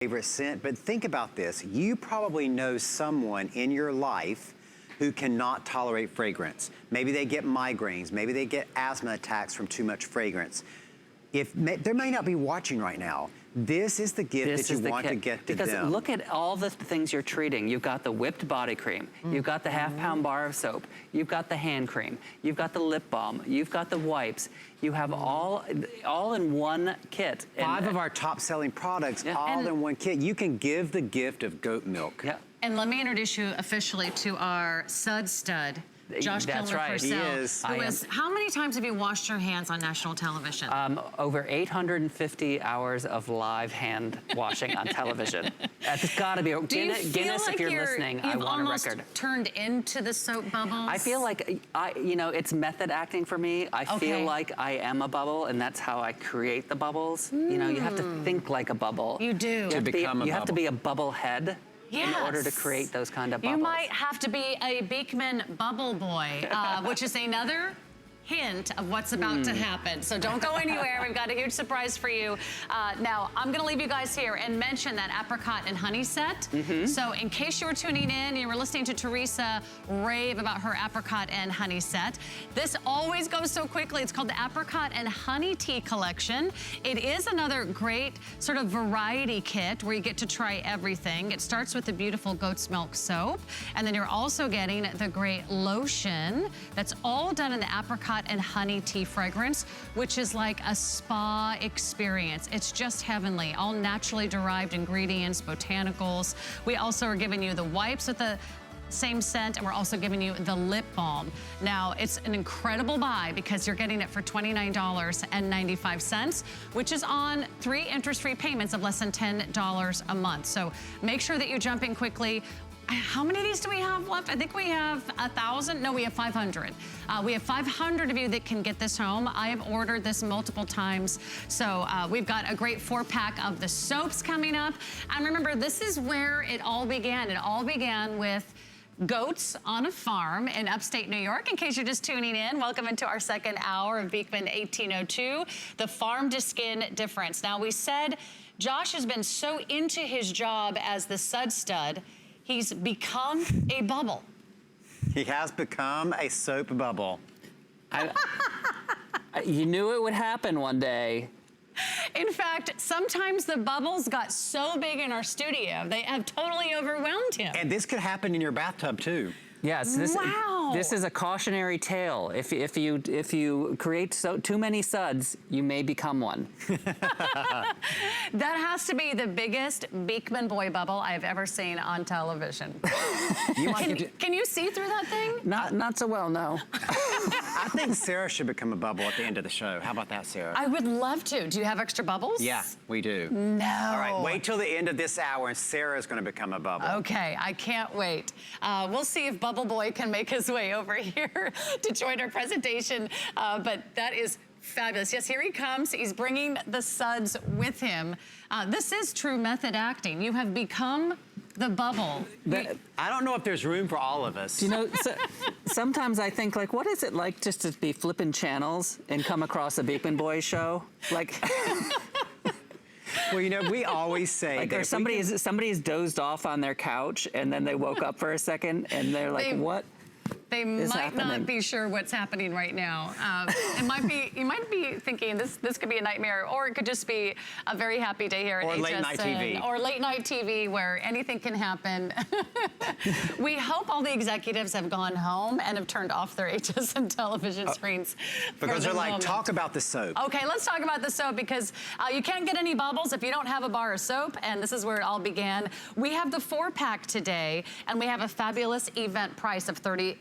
favorite scent, but think about this. You probably know someone in your life who cannot tolerate fragrance. Maybe they get migraines, maybe they get asthma attacks from too much fragrance. They may not be watching right now. This is the gift that you want to get to them. Because look at all the things you're treating. You've got the whipped body cream. You've got the half-pound bar of soap. You've got the hand cream. You've got the lip balm. You've got the wipes. You have all in one kit. 5 of our top-selling products, all in one kit. You can give the gift of goat milk. Yeah. And let me introduce you officially to our stud. Josh That's right. He is. How many times have you washed your hands on national television? Over 850 hours of live hand washing on television. That's gotta be, Guinness, if you're listening, I want a record. Turned into the soap bubbles? I feel like, you know, it's method acting for me. I feel like I am a bubble, and that's how I create the bubbles. You know, you have to think like a bubble. You do. You have to be a bubble head. Yes. In order to create those kind of bubbles. You might have to be a Beekman bubble boy, which is another hint of what's about to happen. So don't go anywhere. We've got a huge surprise for you. Now, I'm gonna leave you guys here and mention that apricot and honey set. So in case you were tuning in and you were listening to Teresa rave about her apricot and honey set, this always goes so quickly. It's called the Apricot and Honey Tea Collection. It is another great sort of variety kit where you get to try everything. It starts with the beautiful goat's milk soap, and then you're also getting the great lotion that's all done in the apricot and honey tea fragrance, which is like a spa experience. It's just heavenly, all naturally derived ingredients, botanicals. We also are giving you the wipes with the same scent, and we're also giving you the lip balm. Now, it's an incredible buy because you're getting it for $29.95, which is on 3 interest-free payments of less than $10 a month. So make sure that you jump in quickly. How many of these do we have left? I think we have 1,000. No, we have 500. We have 500 of you that can get this home. I have ordered this multiple times. So we've got a great 4-pack of the soaps coming up. And remember, this is where it all began. It all began with goats on a farm in upstate New York. In case you're just tuning in, welcome into our second hour of Beekman 1802, the farm to skin difference. Now, we said Josh has been so into his job as the stud, he's become a bubble. He has become a soap bubble. You knew it would happen one day. In fact, sometimes the bubbles got so big in our studio, they have totally overwhelmed him. And this could happen in your bathtub too. Yes, this is a cautionary tale. If you create too many suds, you may become one. That has to be the biggest Beekman boy bubble I have ever seen on television. Can you see through that thing? Not so well, no. I think Sarah should become a bubble at the end of the show. How about that, Sarah? I would love to. Do you have extra bubbles? Yeah, we do. No. All right, wait till the end of this hour and Sarah's gonna become a bubble. Okay, I can't wait. We'll see if Bubble Boy can make his way over here to join our presentation, but that is fabulous. Yes, here he comes. He's bringing the suds with him. This is true method acting. You have become the bubble. I don't know if there's room for all of us. You know, sometimes I think, like, what is it like just to be flipping channels and come across a Beekman Boys show? Like... Well, you know, we always say like, that somebody's dozed off on their couch and then they woke up for a second and they're like, what? They might not be sure what's happening right now. You might be thinking this could be a nightmare, or it could just be a very happy day here at HSN. Or late night TV. Or late night TV where anything can happen. We hope all the executives have gone home and have turned off their HSN television screens. Because they're like, talk about the soap. Okay, let's talk about the soap, because you can't get any bubbles if you don't have a bar of soap, and this is where it all began. We have the 4-pack today, and we have a fabulous event price of $36.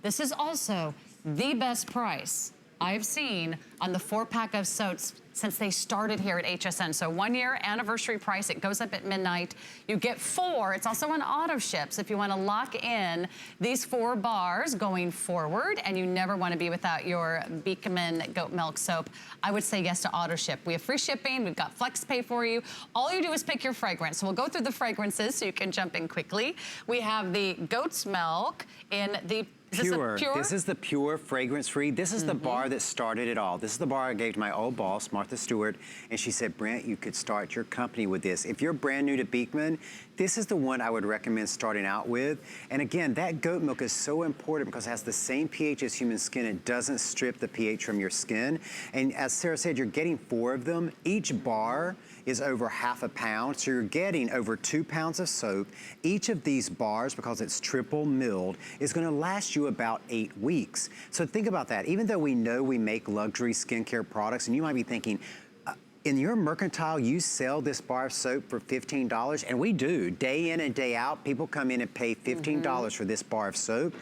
This is also the best price I've seen on the 4-pack of soaps since they started here at HSN. So 1-year anniversary price, it goes up at midnight. You get 4, it's also an auto ship. So if you wanna lock in these 4 bars going forward and you never wanna be without your Beekman goat milk soap, I would say yes to auto ship. We have free shipping, we've got flex pay for you. All you do is pick your fragrance. So we'll go through the fragrances so you can jump in quickly. We have the goat's milk in the Pure. This is the pure fragrance-free. This is the bar that started it all. This is the bar I gave to my old boss, Martha Stewart, and she said, Brent, you could start your company with this. If you're brand new to Beekman, this is the one I would recommend starting out with. And again, that goat milk is so important because it has the same pH as human skin. It doesn't strip the pH from your skin. And as Sarah said, you're getting 4 of them. Each bar is over half a pound, so you're getting over 2 pounds of soap. Each of these bars, because it's triple milled, is gonna last you about 8 weeks. So think about that. Even though we know we make luxury skincare products, and you might be thinking, in your mercantile, you sell this bar of soap for $15, and we do. Day in and day out, people come in and pay $15 for this bar of soap.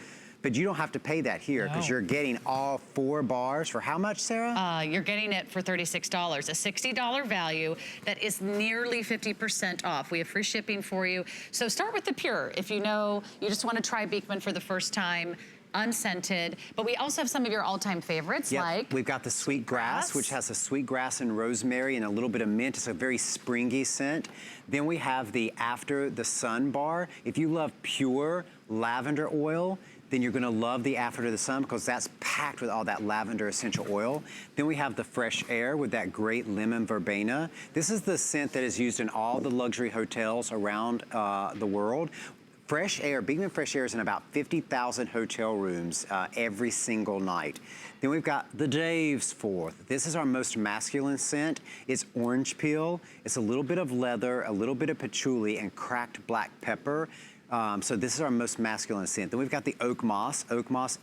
But you don't have to pay that here because you're getting all 4 bars for how much, Sarah? You're getting it for $36, a $60 value that is nearly 50% off. We have free shipping for you. So start with the Pure. If you know you just want to try Beekman for the first time, unscented, but we also have some of your all-time favorites, like we've got the sweet grass, which has a sweet grass and rosemary and a little bit of mint. It's a very springy scent. Then we have the After the Sun bar. If you love pure lavender oil, then you're gonna love the After the Sun because that's packed with all that lavender essential oil. Then we have the Fresh Air with that great lemon verbena. This is the scent that is used in all the luxury hotels around the world. Fresh Air, Beekman Fresh Air is in about 50,000 hotel rooms every single night. Then we've got the Dave's Fourth. This is our most masculine scent. It's orange peel. It's a little bit of leather, a little bit of patchouli, and cracked black pepper. So this is our most masculine scent. Then we've got the Oak Moss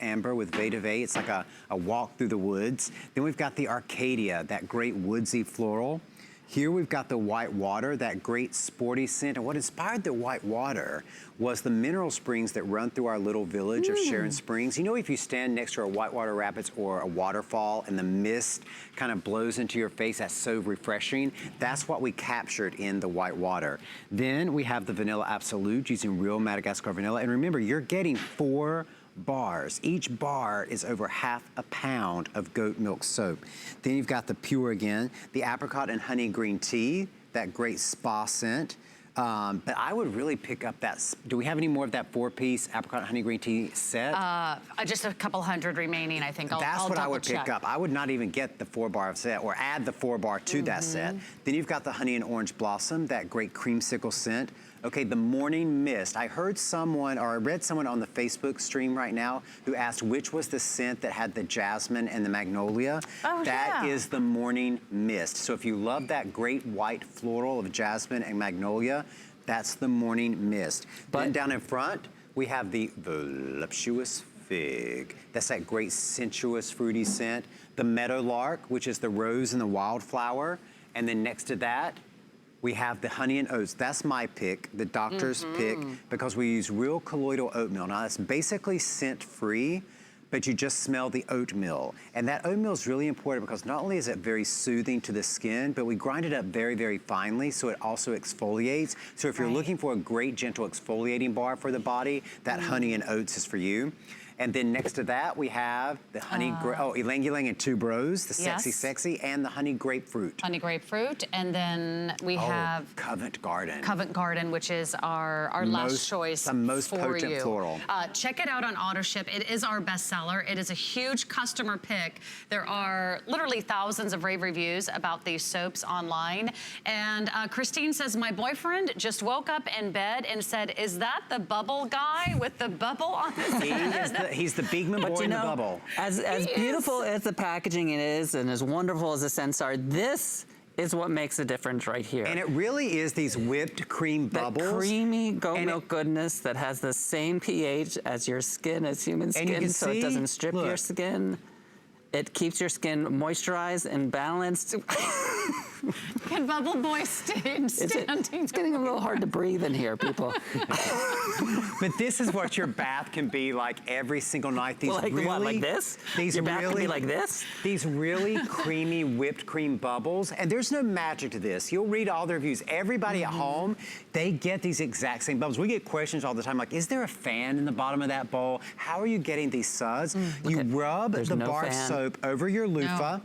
Amber with Vetiver. It's like a walk through the woods. Then we've got the Arcadia, that great woodsy floral. Here we've got the White Water, that great sporty scent. And what inspired the White Water was the mineral springs that run through our little village of Sharon Springs. You know, if you stand next to a whitewater rapids or a waterfall and the mist kind of blows into your face, that's so refreshing. That's what we captured in the White Water. Then we have the Vanilla Absolute using real Madagascar vanilla. And remember, you're getting 4 bars. Each bar is over half a pound of goat milk soap. Then you've got the Pure again, the apricot and honey green tea, that great spa scent. But I would really pick up that, do we have any more of that 4-piece apricot honey green tea set? Just a couple hundred remaining, I think. That's what I would pick up. I would not even get the 4-bar set or add the 4-bar to that set. Then you've got the honey and orange blossom, that great creamsicle scent. Okay, the morning mist. I heard someone, or I read someone on the Facebook stream right now who asked which was the scent that had the jasmine and the magnolia. That is the morning mist. So if you love that great white floral of jasmine and magnolia, that's the morning mist. Then down in front, we have the voluptuous fig. That's that great sensuous fruity scent. The meadowlark, which is the rose and the wildflower. And then next to that, we have the honey and oats. That's my pick, the doctor's pick, because we use real colloidal oatmeal. Now, that's basically scent-free, but you just smell the oatmeal. And that oatmeal is really important because not only is it very soothing to the skin, but we grind it up very, very finely, so it also exfoliates. So if you're looking for a great, gentle exfoliating bar for the body, that honey and oats is for you. And then next to that, we have the honey, ylang ylang and tuberose, the sexy, and the honey grapefruit. Honey grapefruit, and then we have Covent Garden. Covent Garden, which is our last choice the most for potent you. floral. Check it out on AutoShip. It is our bestseller. It is a huge customer pick. There are literally thousands of rave reviews about these soaps online. And Christine says, my boyfriend just woke up in bed and said, is that the bubble guy with the bubble on his head? He's the Beekman boy in the bubble. As beautiful as the packaging is and as wonderful as the scents are, this is what makes a difference right here. And it really is these whipped cream bubbles. That creamy goat milk goodness that has the same pH as your skin, as human skin, so it doesn't strip your skin. It keeps your skin moisturized and balanced. Can Bubble Boy standing? It's getting a little hard to breathe in here, people. But this is what your bath can be like every single night. These like this? Your bath can be like this? These really creamy whipped cream bubbles. And there's no magic to this. You'll read all the reviews. Everybody at home, they get these exact same bubbles. We get questions all the time like, is there a fan in the bottom of that bowl? How are you getting these suds? You rub the bar soap over your loofah.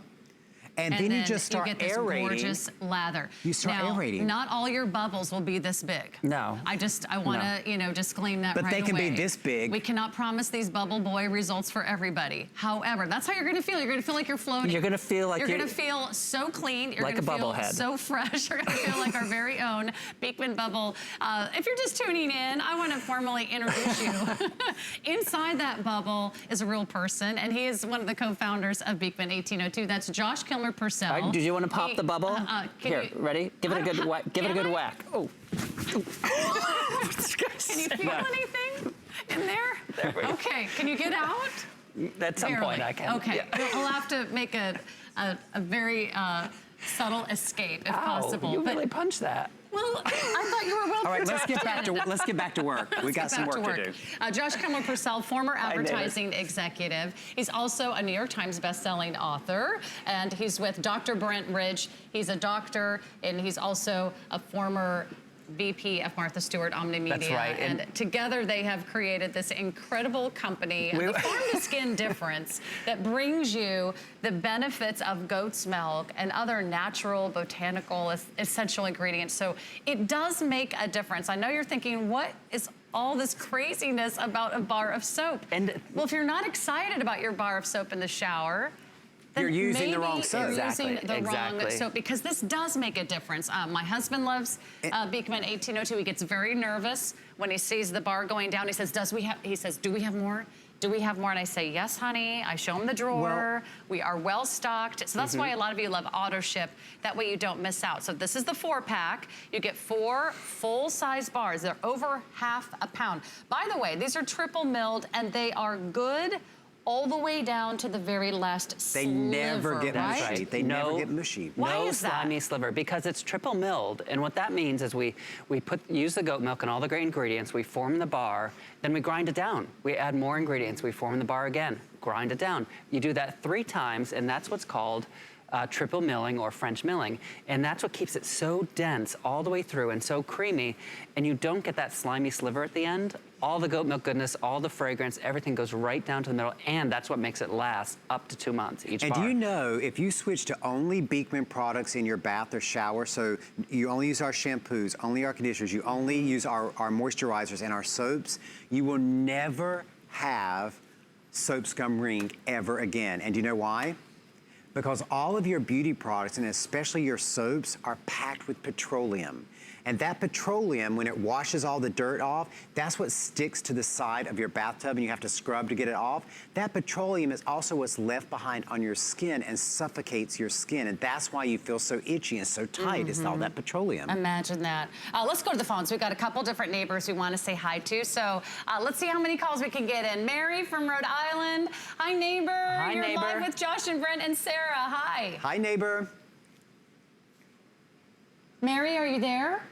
And then you just start you get this aerating. gorgeous lather. You start now, aerating. Not all your bubbles will be this big. No. I want to, you know, disclaim that But right away. they can be this big. We cannot promise these bubble boy results for everybody. However, that's how you're going to feel. You're going to feel like you're floating. You're going to feel like you're going to feel so clean. You're like going to a feel bubblehead. so fresh. You're going to feel like our very own Beekman bubble. If you're just tuning in, I want to formally introduce you. Inside that bubble is a real person, and he is one of the co-founders of Beekman 1802. That's Josh Kilmer Purcell. Do you want to pop the bubble? Here, you, ready? Give it a good whack. Give it a good whack. Oh. Can you feel anything in there? Okay, can you get out? At some point I can. Okay, Yeah. we'll have to make a very subtle escape if Ow, possible. you really punched that. Well, I thought you were well All right, protected. let's get back to work. We got some work to do. Josh Kilmer Purcell, former advertising executive. He's also a New York Times bestselling author, and he's with Dr. Brent Ridge. He's a doctor, and he's also a former VP of Martha Stewart Omnimedia. That's right. And together they have created this incredible company, the Farm to Skin Difference, that brings you the benefits of goat's milk and other natural botanical essential ingredients. So it does make a difference. I know you're thinking, what is all this craziness about a bar of soap? Well, if you're not excited about your bar of soap in the shower, you're using the wrong soap. You're using the wrong soap, because this does make a difference. My husband loves Beekman 1802. He gets very nervous when he sees the bar going down. He says, he says, do we have more? Do we have more? And I say, yes, honey. I show him the drawer. We are well stocked. So that's why a lot of you love auto ship. That way you don't miss out. So this is the 4-pack. You get 4 full-size bars. They're over half a pound. By the way, these are triple milled, and they are good all the way down to the very last sliver. They never get mushy. Right. They never get mushy. Why no is that? slimy sliver, because it's triple milled. And what that means is we use the goat milk and all the great ingredients, we form the bar, then we grind it down. We add more ingredients, we form the bar again, grind it down. You do that 3 times, and that's what's called triple milling or French milling. And that's what keeps it so dense all the way through and so creamy, and you don't get that slimy sliver at the end. All the goat milk goodness, all the fragrance, everything goes right down to the middle, and that's what makes it last up to 2 months each bar. And do you know, if you switch to only Beekman products in your bath or shower, so you only use our shampoos, only our conditioners, you only use our moisturizers and our soaps, you will never have soap scum ring ever again. And do you know why? Because all of your beauty products, and especially your soaps, are packed with petroleum. And that petroleum, when it washes all the dirt off, that's what sticks to the side of your bathtub and you have to scrub to get it off. That petroleum is also what's left behind on your skin and suffocates your skin. And that's why you feel so itchy and so tight. It's all that petroleum. Imagine that. Let's go to the phones. We've got a couple different neighbors we want to say hi to. So let's see how many calls we can get in. Mary from Rhode Island. Hi, neighbor. Hi, You're neighbor. live with Josh and Brent and Sarah. Hi. Hi, neighbor. Mary, are you there?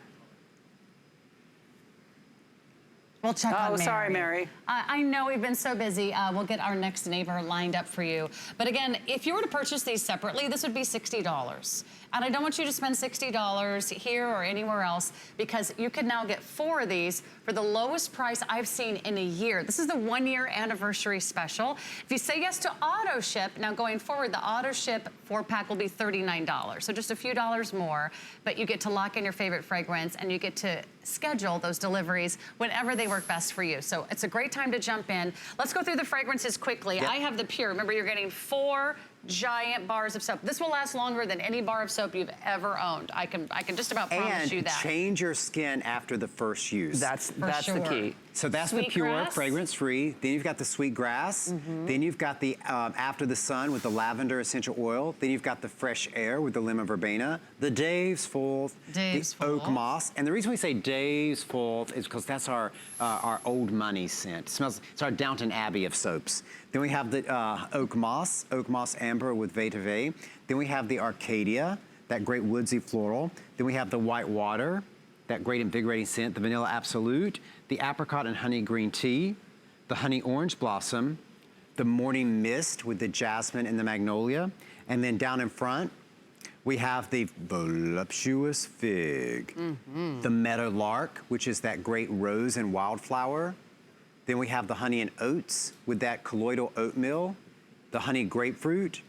We'll check on Mary. Sorry, Mary. I know we've been so busy. We'll get our next neighbor lined up for you. But again, if you were to purchase these separately, this would be $60. And I don't want you to spend $60 here or anywhere else, because you can now get 4 of these for the lowest price I've seen in a year. This is the 1-year anniversary special. If you say yes to auto ship, now going forward, the auto ship 4-pack will be $39. So just a few dollars more, but you get to lock in your favorite fragrance and you get to schedule those deliveries whenever they work best for you. So it's a great time to jump in. Let's go through the fragrances quickly. Yep. I have the Pure. Remember, you're getting 4 giant bars of soap. This will last longer than any bar of soap you've ever owned. I can just about promise you And that. change your skin after the first use. That's sure. the key. So that's the Pure, Sweetgrass. fragrance-free. Then you've got the sweet grass. Then you've got the After the Sun with the lavender essential oil. Then you've got the Fresh Air with the lemon verbena. The Dave's Fourth, the Oak Moss. And the reason we say Dave's Fourth is because that's our old money scent. It smells, it's our Downton Abbey of soaps. Then we have the Oak Moss Amber with Vetiver. Then we have the Arcadia, that great woodsy floral. Then we have the White Water, that great invigorating scent, the Vanilla Absolute, the Apricot and Honey Green Tea, the Honey Orange Blossom, the Morning Mist with the Jasmine and the Magnolia, and then down in front, we have the Voluptuous Fig, the Meadow Lark, which is that great rose and wildflower. Then we have the Honey and Oats with that colloidal oatmeal, the Honey Grapefruit,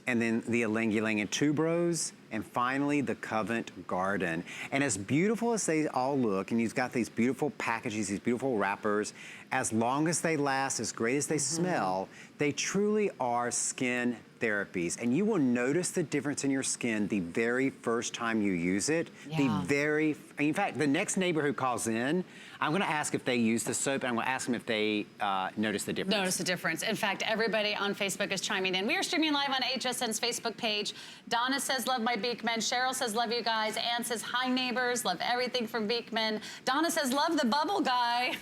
and then the ylang ylang and tuberose, and finally the Covent Garden. And as beautiful as they all look, and you've got these beautiful packages, these beautiful wrappers, as long as they last, as great as they smell, they truly are skin therapies. And you will notice the difference in your skin the very first time you use it. In fact, the next neighbor who calls in, I'm gonna ask if they use the soap, and I'm gonna ask them if they notice the difference. Notice the difference. In fact, everybody on Facebook is chiming in. We are streaming live on HSN's Facebook page. Donna says, love my Beekman. Cheryl says, love you guys. Ann says, hi neighbors, love everything from Beekman. Donna says, love the bubble guy.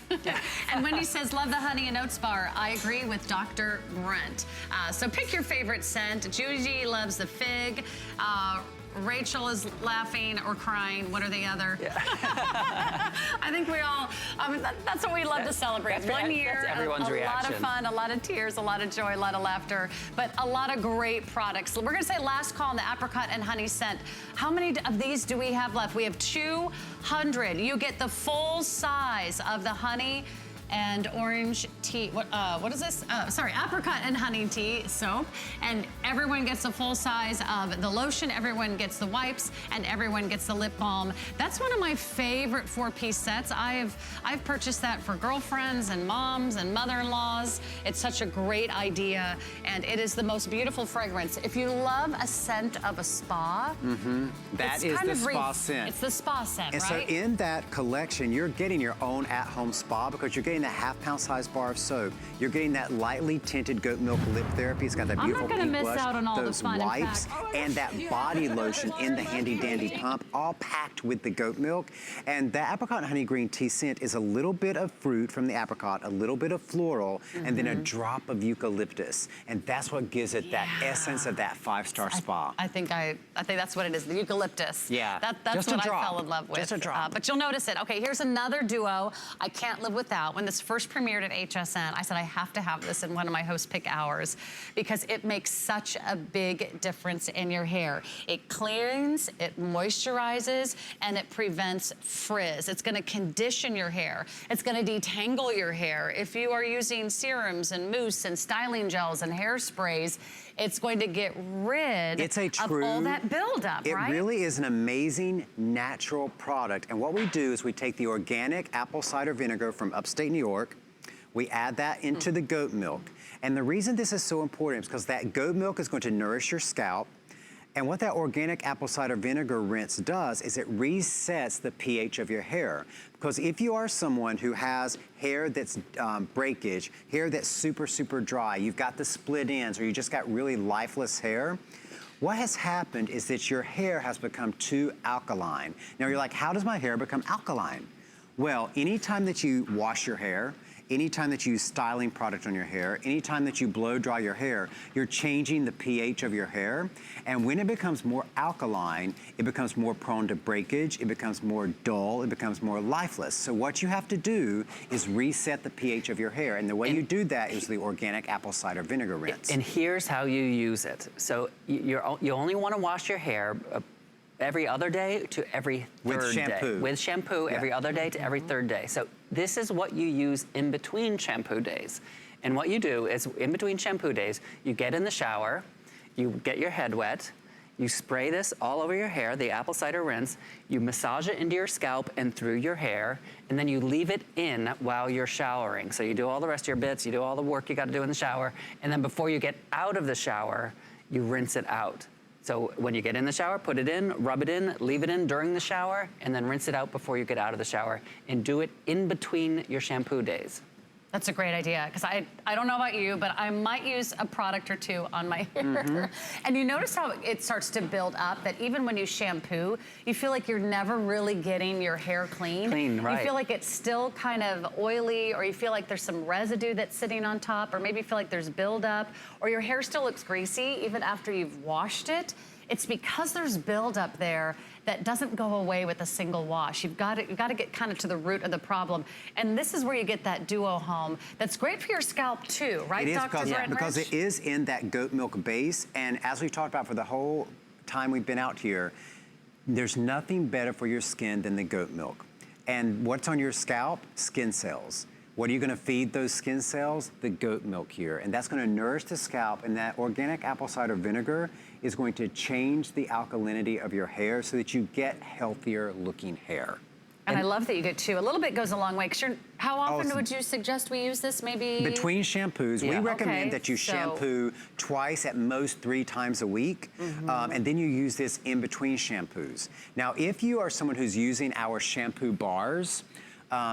And Wendy says, love the honey and oats bar. I agree with Dr. Brent. So pick your favorite scent. Judy loves the fig. Rachel is laughing or crying. What are the other? Yeah. I think we all, that's what we love to celebrate. One year, that's everyone's reaction. A lot of fun, a lot of tears, a lot of joy, a lot of laughter, but a lot of great products. We're gonna say last call on the apricot and honey scent. How many of these do we have left? We have 200. You get the full size of the honey and orange tea, what is this? Sorry, apricot and honey tea soap. And everyone gets a full size of the lotion, everyone gets the wipes, and everyone gets the lip balm. That's one of my favorite 4-piece sets. I've purchased that for girlfriends and moms and mother-in-laws. It's such a great idea, and it is the most beautiful fragrance. If you love a scent of a spa, that is the spa scent. It's the spa scent, and right? so in that collection, you're getting your own at-home spa because you're getting the half-pound size bar of soap. You're getting that lightly tinted goat milk lip therapy. It's got that beautiful pink blush, out on all those the fun, wipes, and that body lotion in the handy-dandy pump, all packed with the goat milk. And the apricot and honey green tea scent is a little bit of fruit from the apricot, a little bit of floral, and then a drop of eucalyptus. And that's what gives it that essence of that 5-star spa. I think that's what it is, the eucalyptus. Yeah. That's what I fell in love with. Just a drop. But you'll notice it. Okay, here's another duo I can't live without. When this first premiered at HSN, I said I have to have this in one of my host pick hours because it makes such a big difference in your hair. It cleans, it moisturizes, and it prevents frizz. It's gonna condition your hair. It's gonna detangle your hair. If you are using serums and mousse and styling gels and hairsprays, it's going to get rid of all that buildup, right? It really is an amazing natural product. And what we do is we take the organic apple cider vinegar from upstate New York, we add that into the goat milk. And the reason this is so important is because that goat milk is going to nourish your scalp. And what that organic apple cider vinegar rinse does is it resets the pH of your hair. Because if you are someone who has hair that's breakage, hair that's super, super dry, you've got the split ends, or you just got really lifeless hair, what has happened is that your hair has become too alkaline. Now you're like, how does my hair become alkaline? Well, anytime that you wash your hair, anytime that you use styling product on your hair, anytime that you blow dry your hair, you're changing the pH of your hair. And when it becomes more alkaline, it becomes more prone to breakage, it becomes more dull, it becomes more lifeless. So what you have to do is reset the pH of your hair. And the way you do that is the organic apple cider vinegar rinse. And here's how you use it. So you only want to wash your hair every other day to every third day. With shampoo, every other day to every third day. So this is what you use in between shampoo days. And what you do is, in between shampoo days, you get in the shower, you get your head wet, you spray this all over your hair, the apple cider rinse, you massage it into your scalp and through your hair, and then you leave it in while you're showering. So you do all the rest of your bits, you do all the work you gotta do in the shower, and then before you get out of the shower, you rinse it out. So when you get in the shower, put it in, rub it in, leave it in during the shower, and then rinse it out before you get out of the shower. And do it in between your shampoo days. That's a great idea, because I don't know about you, but I might use a product or two on my hair. And you notice how it starts to build up, that even when you shampoo, you feel like you're never really getting your hair clean. Right. You feel like it's still kind of oily, or you feel like there's some residue that's sitting on top, or maybe you feel like there's buildup, or your hair still looks greasy even after you've washed it. It's because there's buildup there that doesn't go away with a single wash. You've got to get kind of to the root of the problem. And this is where you get that duo home that's great for your scalp too, right, Dr. Brent? Because it is in that goat milk base. And as we've talked about for the whole time we've been out here, there's nothing better for your skin than the goat milk. And what's on your scalp? Skin cells. What are you gonna feed those skin cells? The goat milk here. And that's gonna nourish the scalp, and that organic apple cider vinegar is going to change the alkalinity of your hair so that you get healthier looking hair. And I love that you get two. A little bit goes a long way. 'Cause how often would you suggest we use this? Maybe between shampoos, we recommend that you so shampoo twice, at most 3 times a week, and then you use this in between shampoos. Now, if you are someone who's using our shampoo bars,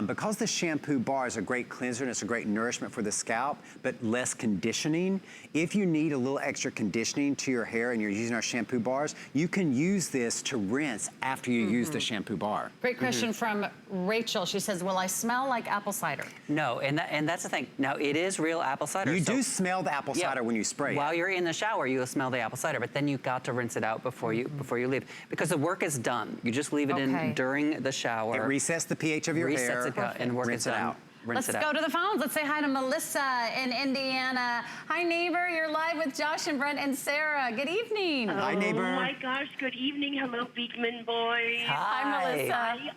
because the shampoo bar is a great cleanser and it's a great nourishment for the scalp, but less conditioning, if you need a little extra conditioning to your hair and you're using our shampoo bars, you can use this to rinse after you use the shampoo bar. Great question from Rachel. She says, will I smell like apple cider? No, and that's the thing. Now, it is real apple cider. You do smell the apple cider when you spray it. While you're in the shower, you'll smell the apple cider, but then you've got to rinse it out before you leave, because the work is done. You just leave it in during the shower. It resets the pH of your hair. And work rinse it it out. Let's go to the phones. Let's say hi to Melissa in Indiana. Hi, neighbor. You're live with Josh and Brent and Sarah. Good evening. Hi, neighbor. Oh my gosh. Good evening. Hello, Beekman boys. Hi, Melissa.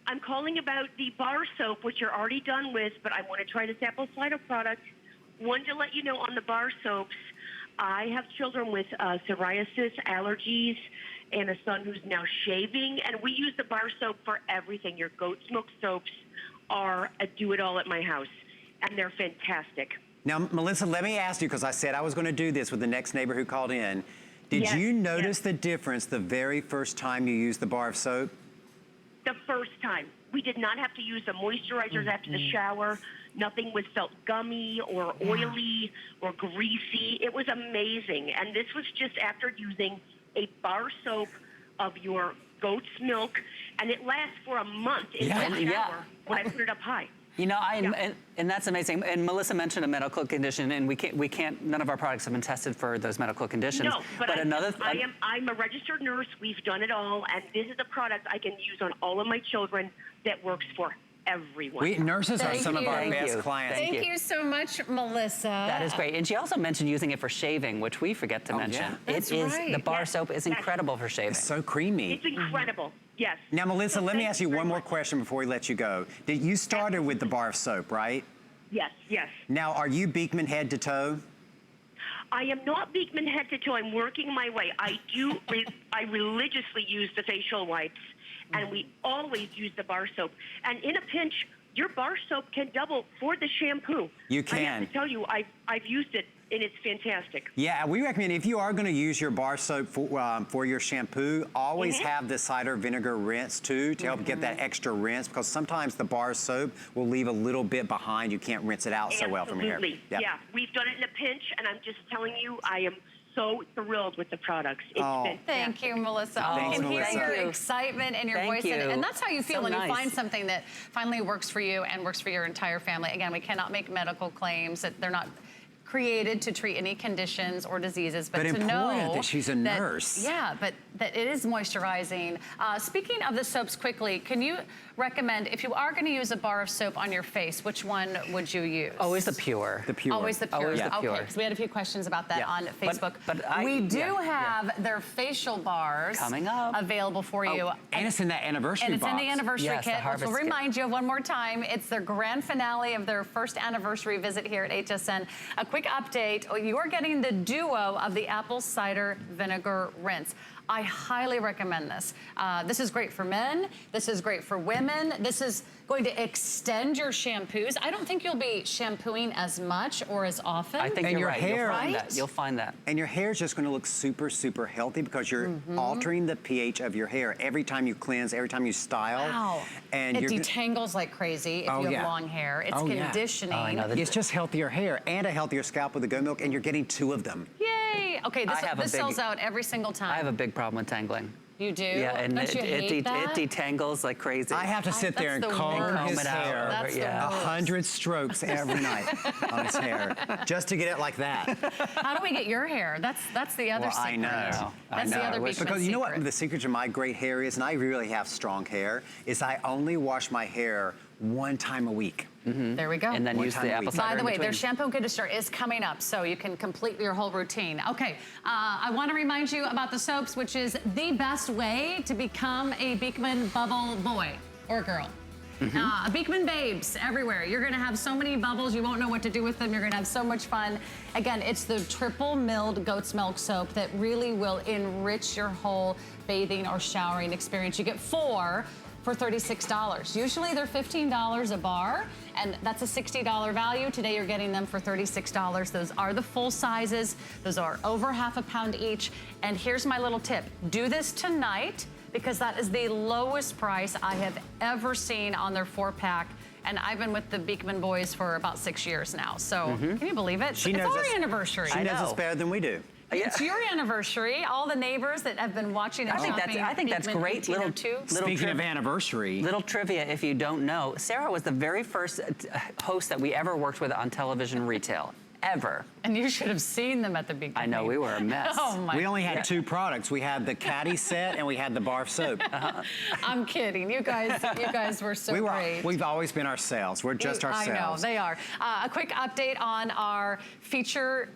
I'm calling about the bar soap, which you're already done with, but I want to try this apple cider product. Wanted to let you know on the bar soaps, I have children with psoriasis, allergies, and a son who's now shaving, and we use the bar soap for everything. Your goat's milk soaps are a do-it-all at my house, and they're fantastic. Now, Melissa, let me ask you, because I said I was going to do this with the next neighbor who called in. Did you notice the difference the very first time you used the bar of soap? The first time. We did not have to use the moisturizers after the shower. Nothing was felt gummy or oily or greasy. It was amazing, and this was just after using a bar soap of your goat's milk, and it lasts for a month in the shower when I put it up high. You know, and that's amazing. And Melissa mentioned a medical condition, and we can't. None of our products have been tested for those medical conditions. No, but I'm a registered nurse. We've done it all, and this is a product I can use on all of my children that works for everyone. Nurses are some of our best clients. Thank you so much, Melissa. That is great. And she also mentioned using it for shaving, which we forget to mention. That's right. The bar soap is incredible for shaving. It's so creamy. It's incredible. Yes. Now, Melissa, let me ask you one more question before we let you go. You started with the bar of soap, right? Yes, yes. Now, are you Beekman head to toe? I am not Beekman head to toe. I'm working my way. I religiously use the facial wipes, and we always use the bar soap. And in a pinch, your bar soap can double for the shampoo. You can. I have to tell you, I've used it, and it's fantastic. Yeah, we recommend if you are going to use your bar soap for your shampoo, always have the cider vinegar rinse too to help get that extra rinse, because sometimes the bar soap will leave a little bit behind. You can't rinse it out so well from your hair. Absolutely. Yep. Yeah, we've done it in a pinch, and I'm just telling you, I am so thrilled with the products. It's fantastic. Thank you, Melissa. Thanks, I can Melissa. hear your excitement in your voice. And that's how you feel when you find something that finally works for you and works for your entire family. Again, we cannot make medical claims that they're not created to treat any conditions or diseases, but to know that she's a nurse. Yeah, but that it is moisturizing. Speaking of the soaps quickly, can you recommend, if you are going to use a bar of soap on your face, which one would you use? Always the pure. The pure. Always the pure. Always the pure. Okay, because we had a few questions about that on Facebook. But we do have their facial bars coming up available for you. And it's in that anniversary box. And it's in the anniversary kit, which will remind you of one more time. It's their grand finale of their first anniversary visit here at HSN. A quick update, you're getting the duo of the apple cider vinegar rinse. I highly recommend this. This is great for men. This is great for women. This is going to extend your shampoos. I don't think you'll be shampooing as much or as often. I think and you're your right. hair, You'll find that. And your hair is just going to look super, super healthy because you're altering the pH of your hair every time you cleanse, every time you style. Wow. And it detangles like crazy if you have long hair. It's conditioning. Oh, I know. It's just healthier hair and a healthier scalp with the goat milk, and you're getting 2 of them. Yay! Okay, this sells out every single time. I have a big problem with tangling. You do? Yeah, and Don't you hate that? it detangles like crazy. I have to sit there and comb his hair. That's the worst. 100 strokes every night on his hair just to get it like that. How do we get your hair? That's the other secret. I know. That's the other Beekman Because you know what secret. the secret to my great hair is, and I really have strong hair, is I only wash my hair 1 time a week. There we go. And then use the apple cider. By the way, in their between. shampoo and conditioner is coming up, so you can complete your whole routine. Okay, I want to remind you about the soaps, which is the best way to become a Beekman bubble boy or girl. Beekman babes everywhere. You're gonna have so many bubbles, you won't know what to do with them. You're gonna have so much fun. Again, it's the triple milled goat's milk soap that really will enrich your whole bathing or showering experience. You get 4 for $36. Usually they're $15 a bar, and that's a $60 value. Today you're getting them for $36. Those are the full sizes. Those are over half a pound each. And here's my little tip. Do this tonight, because that is the lowest price I have ever seen on their 4-pack. And I've been with the Beekman boys for about 6 years now. So can you believe it? It's our anniversary. She knows us better than we do. It's your anniversary. All the neighbors that have been watching and shopping. I think that's great. Speaking of anniversary. Little trivia, if you don't know, Sarah was the very first host that we ever worked with on television retail. Ever. And you should have seen them at the Beekman. I know, we were a mess. Oh my. We only had 2 products. We had the caddy set and we had the bar soap. I'm kidding. You guys were so great. We've always been ourselves. We're just ourselves. I know, they are. A quick update on our feature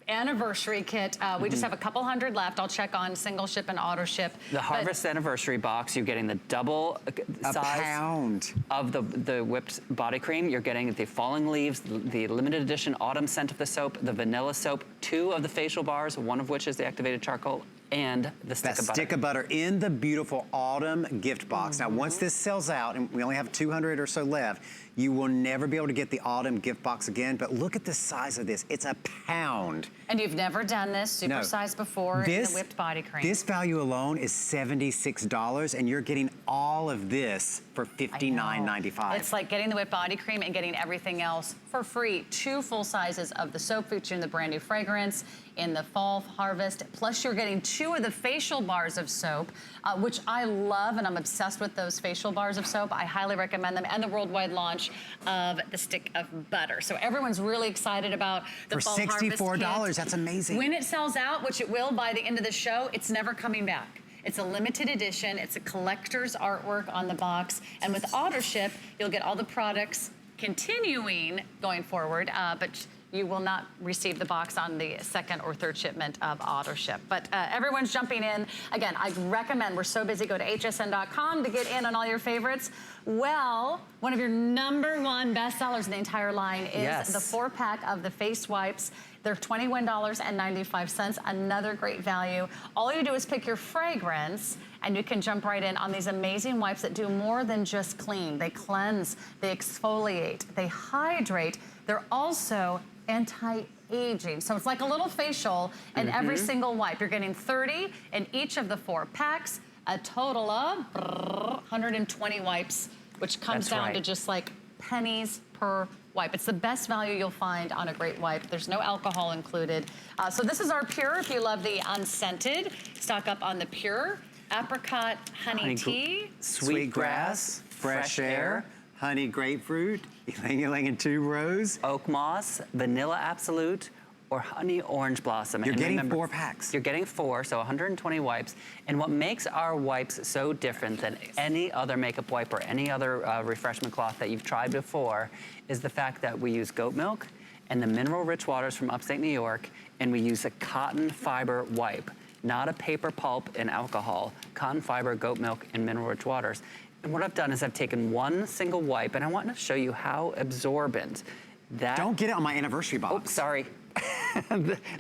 anniversary kit. We just have a couple hundred left. I'll check on single ship and auto ship. The Harvest Anniversary box, you're getting the double size pound of the whipped body cream. You're getting the Falling Leaves, the limited edition autumn scent of the soap, the vanilla soap, 2 of the facial bars, one of which is the activated charcoal, and the stick of butter. Stick of butter in the beautiful autumn gift box. Now, once this sells out, and we only have 200 or so left, you will never be able to get the autumn gift box again, but look at the size of this. It's a pound. And you've never done this supersized before in the whipped body cream. This value alone is $76, and you're getting all of this for $59.95. It's like getting the whipped body cream and getting everything else for free. 2 full sizes of the soap featuring the brand new fragrance in the fall harvest. Plus you're getting 2 of the facial bars of soap, which I love, and I'm obsessed with those facial bars of soap. I highly recommend them, and the worldwide launch of the stick of butter. So everyone's really excited about the fall harvest kit. For $64, that's amazing. When it sells out, which it will by the end of the show, it's never coming back. It's a limited edition. It's a collector's artwork on the box. And with auto ship, you'll get all the products continuing going forward, but you will not receive the box on the 2nd or 3rd shipment of auto ship. But everyone's jumping in. Again, I recommend, we're so busy, go to hsn.com to get in on all your favorites. Well, one of your #1 bestsellers in the entire line is the 4-pack of the face wipes. They're $21.95, another great value. All you do is pick your fragrance, and you can jump right in on these amazing wipes that do more than just clean. They cleanse, they exfoliate, they hydrate. They're also anti-aging. So it's like a little facial in every single wipe. You're getting 30 in each of the 4 packs, a total of 120 wipes, which comes down to just like pennies per wipe. It's the best value you'll find on a great wipe. There's no alcohol included. So this is our Pure. If you love the unscented, stock up on the Pure. Apricot honey tea. Sweet grass, fresh air, honey grapefruit, ylang-ylang in tuberose, oak moss, vanilla absolute, or honey orange blossom. You're getting 4 packs. You're getting 4, so 120 wipes. And what makes our wipes so different than any other makeup wipe or any other refreshment cloth that you've tried before is the fact that we use goat milk and the mineral-rich waters from upstate New York, and we use a cotton fiber wipe, not a paper pulp and alcohol, cotton fiber, goat milk, and mineral-rich waters. And what I've done is I've taken one single wipe, and I want to show you how absorbent that... Don't get it on my anniversary box. Oops, sorry.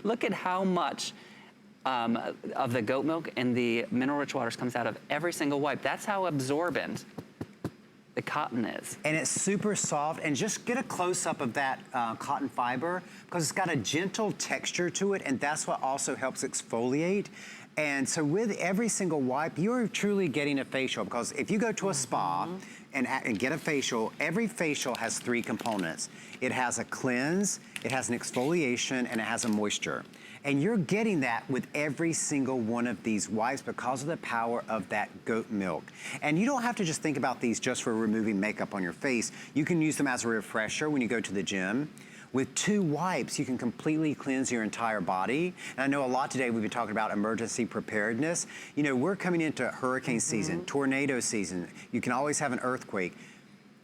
Look at how much of the goat milk and the mineral-rich waters comes out of every single wipe. That's how absorbent the cotton is. And it's super soft, and just get a close-up of that cotton fiber, because it's got a gentle texture to it, and that's what also helps exfoliate. And so with every single wipe, you're truly getting a facial, because if you go to a spa and get a facial, every facial has 3 components. It has a cleanse, it has an exfoliation, and it has a moisture. And you're getting that with every single one of these wipes because of the power of that goat milk. And you don't have to just think about these just for removing makeup on your face. You can use them as a refresher when you go to the gym. With 2 wipes, you can completely cleanse your entire body. And I know a lot today we've been talking about emergency preparedness. You know, we're coming into hurricane season, tornado season. You can always have an earthquake.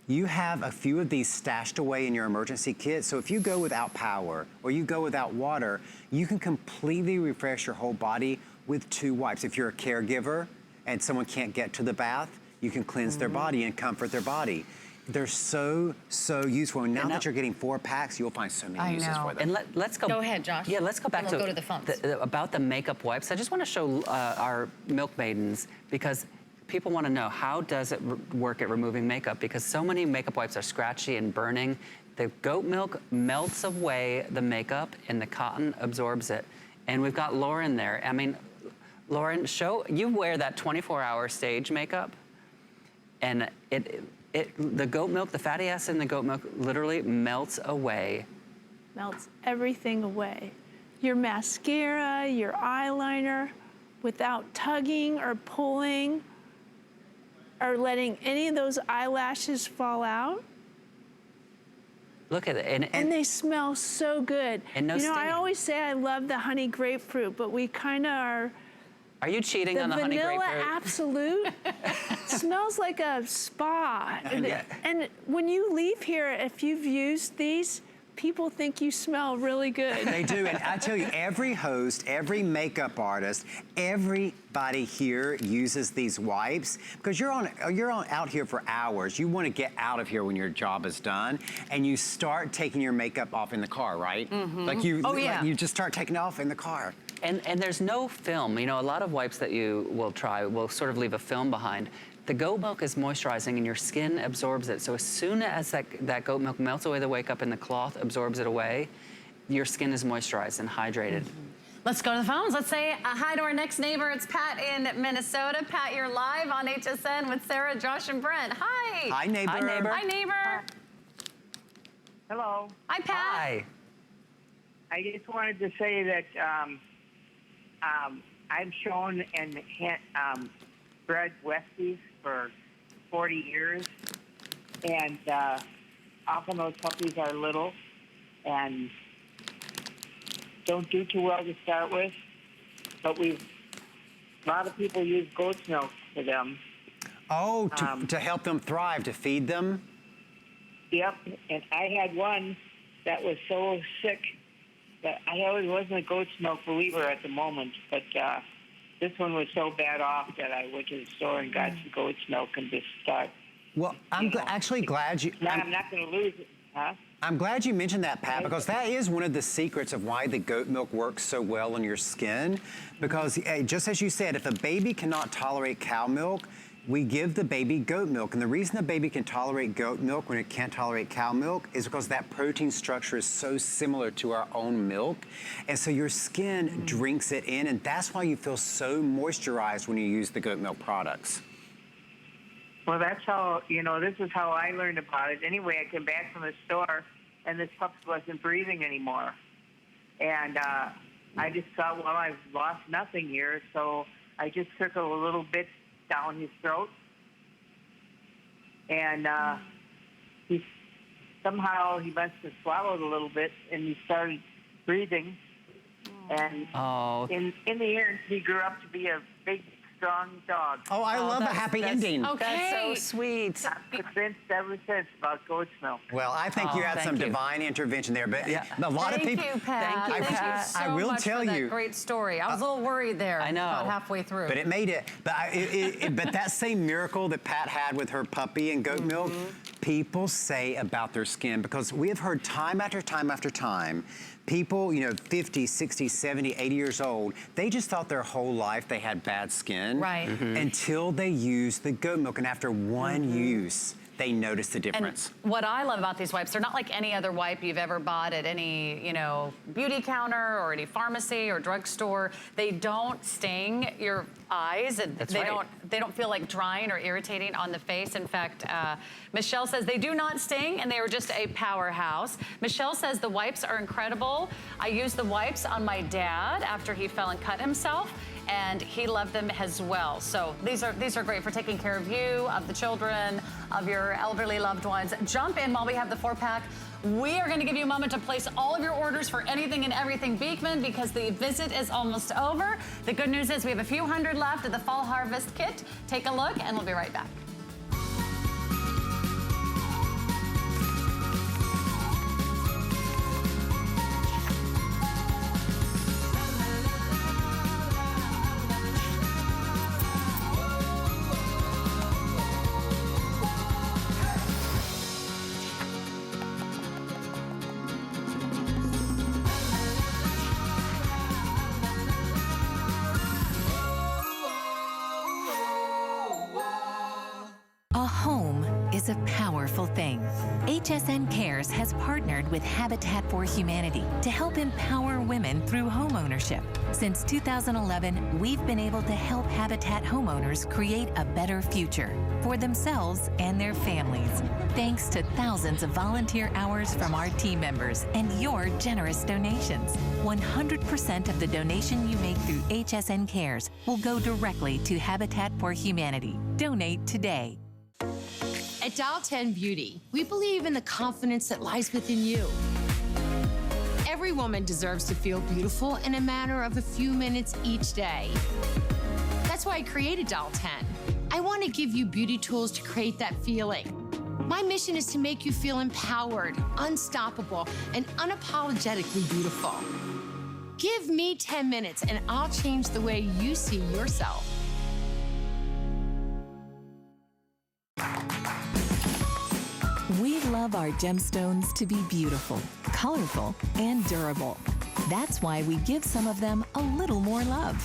You have a few of these stashed away in your emergency kit. So if you go without power or you go without water, you can completely refresh your whole body with 2 wipes. If you're a caregiver and someone can't get to the bath, You can cleanse their body and comfort their body. They're so, so useful. And now that you're getting 4 packs, you'll find so many uses for them. And let's go. Go ahead, Josh. Yeah, let's go back And to, we'll go to the phones. about the makeup wipes. I just want to show our milk maidens, because people want to know, how does it work at removing makeup? Because so many makeup wipes are scratchy and burning. The goat milk melts away the makeup and the cotton absorbs it. And we've got Lauren there. I mean, Lauren, you wear that 24-hour stage makeup, and the goat milk, the fatty acid in the goat milk literally melts away. Melts everything away. Your mascara, your eyeliner, without tugging or pulling or letting any of those eyelashes fall out. Look at it. And they smell so good. And no you know, I stinging. always say I love the honey grapefruit, but we kind of are. Are you cheating on the honey vanilla grapefruit? absolute smells like a spa. And when you leave here, if you've used these, people think you smell really good. They do, and I tell you, every host, every makeup artist, everybody here uses these wipes because you're out here for hours. You want to get out of here when your job is done, and you start taking your makeup off in the car, right? Like you just start taking it off in the car. And there's no film. You know, a lot of wipes that you will try will sort of leave a film behind. The goat milk is moisturizing and your skin absorbs it. So as soon as that goat milk melts away the makeup and the cloth absorbs it away, your skin is moisturized and hydrated. Let's go to the phones. Let's say hi to our next neighbor. It's Pat in Minnesota. Pat, you're live on HSN with Sarah, Josh, and Brent. Hi. Hi, neighbor. Hi, neighbor. Hi, neighbor. Hello. Hi, Pat. Hi. I just wanted to say that I've shown and bred Westies for 40 years, and often those puppies are little and don't do too well to start with, but a lot of people use goat's milk for them. Oh, to help them thrive, to feed them? Yep, and I had one that was so sick that I always wasn't a goat's milk believer at the moment, but this one was so bad off that I went to the store and got some goat's milk and just start. Well, I'm actually glad you... Now I'm not going to lose it, huh? I'm glad you mentioned that, Pat, because that is one of the secrets of why the goat milk works so well on your skin. Because just as you said, if a baby cannot tolerate cow milk, we give the baby goat milk. And the reason the baby can tolerate goat milk when it can't tolerate cow milk is because that protein structure is so similar to our own milk. And so your skin drinks it in, and that's why you feel so moisturized when you use the goat milk products. Well, that's how, this is how I learned about it. Anyway, I came back from the store, and this pup wasn't breathing anymore. And I just thought, well, I've lost nothing here, so I just trickled a little bit down his throat. And he must have swallowed a little bit, and he started breathing. And in the end, he grew up to be a big, strong dog. Oh, I love a happy ending. Okay. That's so sweet. I'm convinced ever since about goat's milk. Well, I think you had some divine intervention there, but a lot of people... Thank you, Pat. Thank you, Thank you so I will much tell for that you- great story. I was a little worried there. I know. About halfway through. But it made it. But, but that same miracle that Pat had with her puppy and goat milk, people say about their skin, because we have heard time after time after time, people, 50, 60, 70, 80 years old, they just thought their whole life they had bad skin. Right. Until they used the goat milk. And after one use, they notice the difference. And what I love about these wipes, they're not like any other wipe you've ever bought at any, beauty counter or any pharmacy or drugstore. They don't sting your eyes, and they don't feel like drying or irritating on the face. In fact, Michelle says they do not sting, and they are just a powerhouse. Michelle says the wipes are incredible. I used the wipes on my dad after he fell and cut himself, and he loved them as well. So these are great for taking care of you, of the children, of your elderly loved ones. Jump in while we have the 4-pack. We are going to give you a moment to place all of your orders for anything and everything Beekman, because the visit is almost over. The good news is we have a few hundred left of the Fall Harvest Kit. Take a look, and we'll be right back. is a powerful thing. HSN Cares has partnered with Habitat for Humanity to help empower women through homeownership. Since 2011, we've been able to help Habitat homeowners create a better future for themselves and their families, thanks to thousands of volunteer hours from our team members and your generous donations. 100% of the donation you make through HSN Cares will go directly to Habitat for Humanity. Donate today. At Dial 10 Beauty, we believe in the confidence that lies within you. Every woman deserves to feel beautiful in a matter of a few minutes each day. That's why I created Dial 10. I want to give you beauty tools to create that feeling. My mission is to make you feel empowered, unstoppable, and unapologetically beautiful. Give me 10 minutes and I'll change the way you see yourself. We love our gemstones to be beautiful, colorful, and durable. That's why we give some of them a little more love.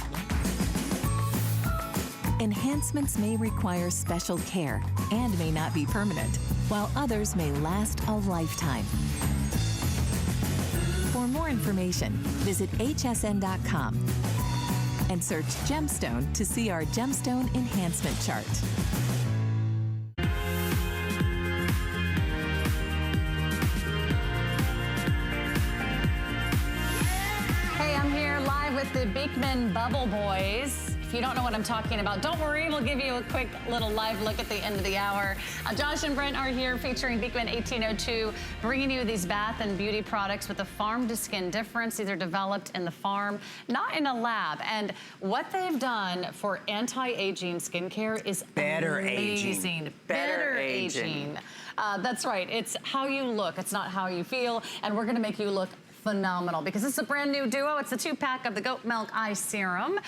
Enhancements may require special care and may not be permanent, while others may last a lifetime. For more information, visit hsn.com and search gemstone to see our gemstone enhancement chart. Hey, I'm here live with the Beekman Bubble Boys. If you don't know what I'm talking about, don't worry, we'll give you a quick little live look at the end of the hour. Josh and Brent are here featuring Beekman 1802, bringing you these bath and beauty products with a farm to skin difference. These are developed in the farm, not in a lab. And what they've done for anti-aging skincare is Better amazing. aging. Better aging. That's right, it's how you look, it's not how you feel, and we're gonna make you look phenomenal because it's a brand new duo. It's a 2-pack of the goat milk eye serum.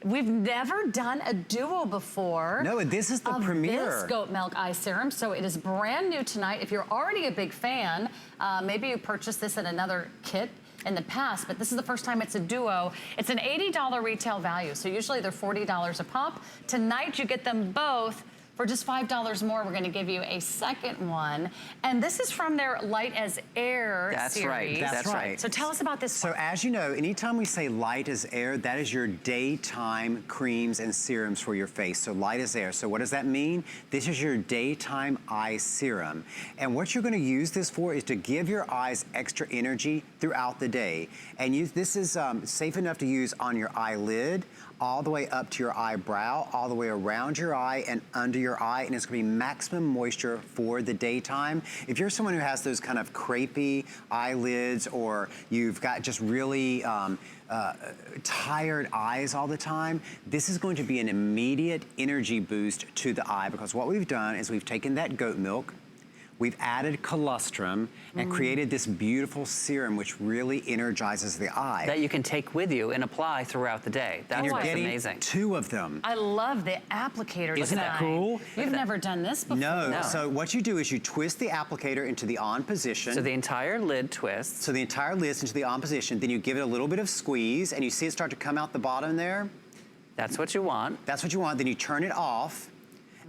We've never done a duo before. No, this is the premiere. This goat milk eye serum, so it is brand new tonight. If you're already a big fan, maybe you purchased this in another kit in the past, but this is the first time it's a duo. It's an $80 retail value, so usually they're $40 a pop. Tonight you get them both for just $5 more. We're gonna give you a second one. And this is from their Light as Air That's series. right. That's right. So tell us about this. So as you know, anytime we say light as air, that is your daytime creams and serums for your face. So light as air. So what does that mean? This is your daytime eye serum. And what you're gonna use this for is to give your eyes extra energy throughout the day. And this is safe enough to use on your eyelid, all the way up to your eyebrow, all the way around your eye and under your eye, and it's gonna be maximum moisture for the daytime. If you're someone who has those kind of crepey eyelids, or you've got just really tired eyes all the time, this is going to be an immediate energy boost to the eye, because what we've done is we've taken that goat milk, we've added colostrum and created this beautiful serum which really energizes the eye. That you can take with you and apply throughout the day. That's and you're what's getting amazing. 2 of them. I love the applicator Isn't that design. cool? You've never done this before. No. So what you do is you twist the applicator into the on position. So the entire lid twists. So the entire lid's into the on position, then you give it a little bit of squeeze, and you see it start to come out the bottom there? That's what you want. That's what you want. Then you turn it off,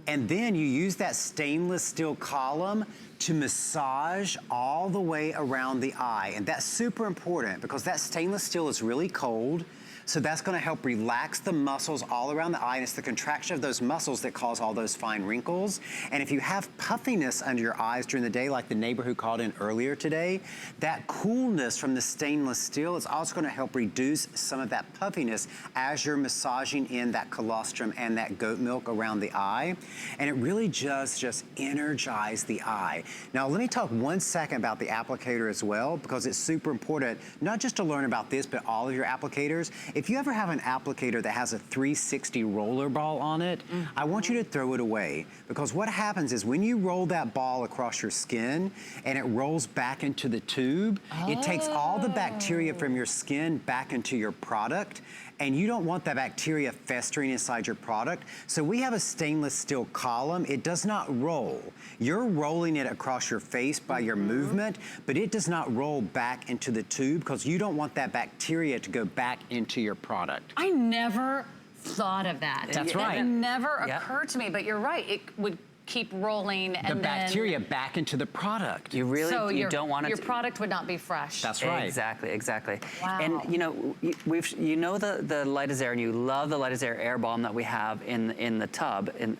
and then you use that stainless steel column to massage all the way around the eye. And that's super important because that stainless steel is really cold. So that's gonna help relax the muscles all around the eye, and it's the contraction of those muscles that cause all those fine wrinkles. And if you have puffiness under your eyes during the day, like the neighbor who called in earlier today, that coolness from the stainless steel is also gonna help reduce some of that puffiness as you're massaging in that colostrum and that goat milk around the eye. And it really does just energize the eye. Now, let me talk 1 second about the applicator as well, because it's super important, not just to learn about this, but all of your applicators. If you ever have an applicator that has a 360 roller ball on it, I want you to throw it away, because what happens is when you roll that ball across your skin and it rolls back into the tube, it takes all the bacteria from your skin back into your product, and you don't want that bacteria festering inside your product. So we have a stainless steel column. It does not roll. You're rolling it across your face by your movement, but it does not roll back into the tube because you don't want that bacteria to go back into your product. I never thought of that. That's right. It never occurred to me, but you're right. It would keep rolling The and bacteria back into the product. You really so you don't want it your to, product would not be fresh. That's right. Exactly, exactly. Wow. And you know, you know the Light as Air, and you love the Light as Air air balm that we have in the tub. And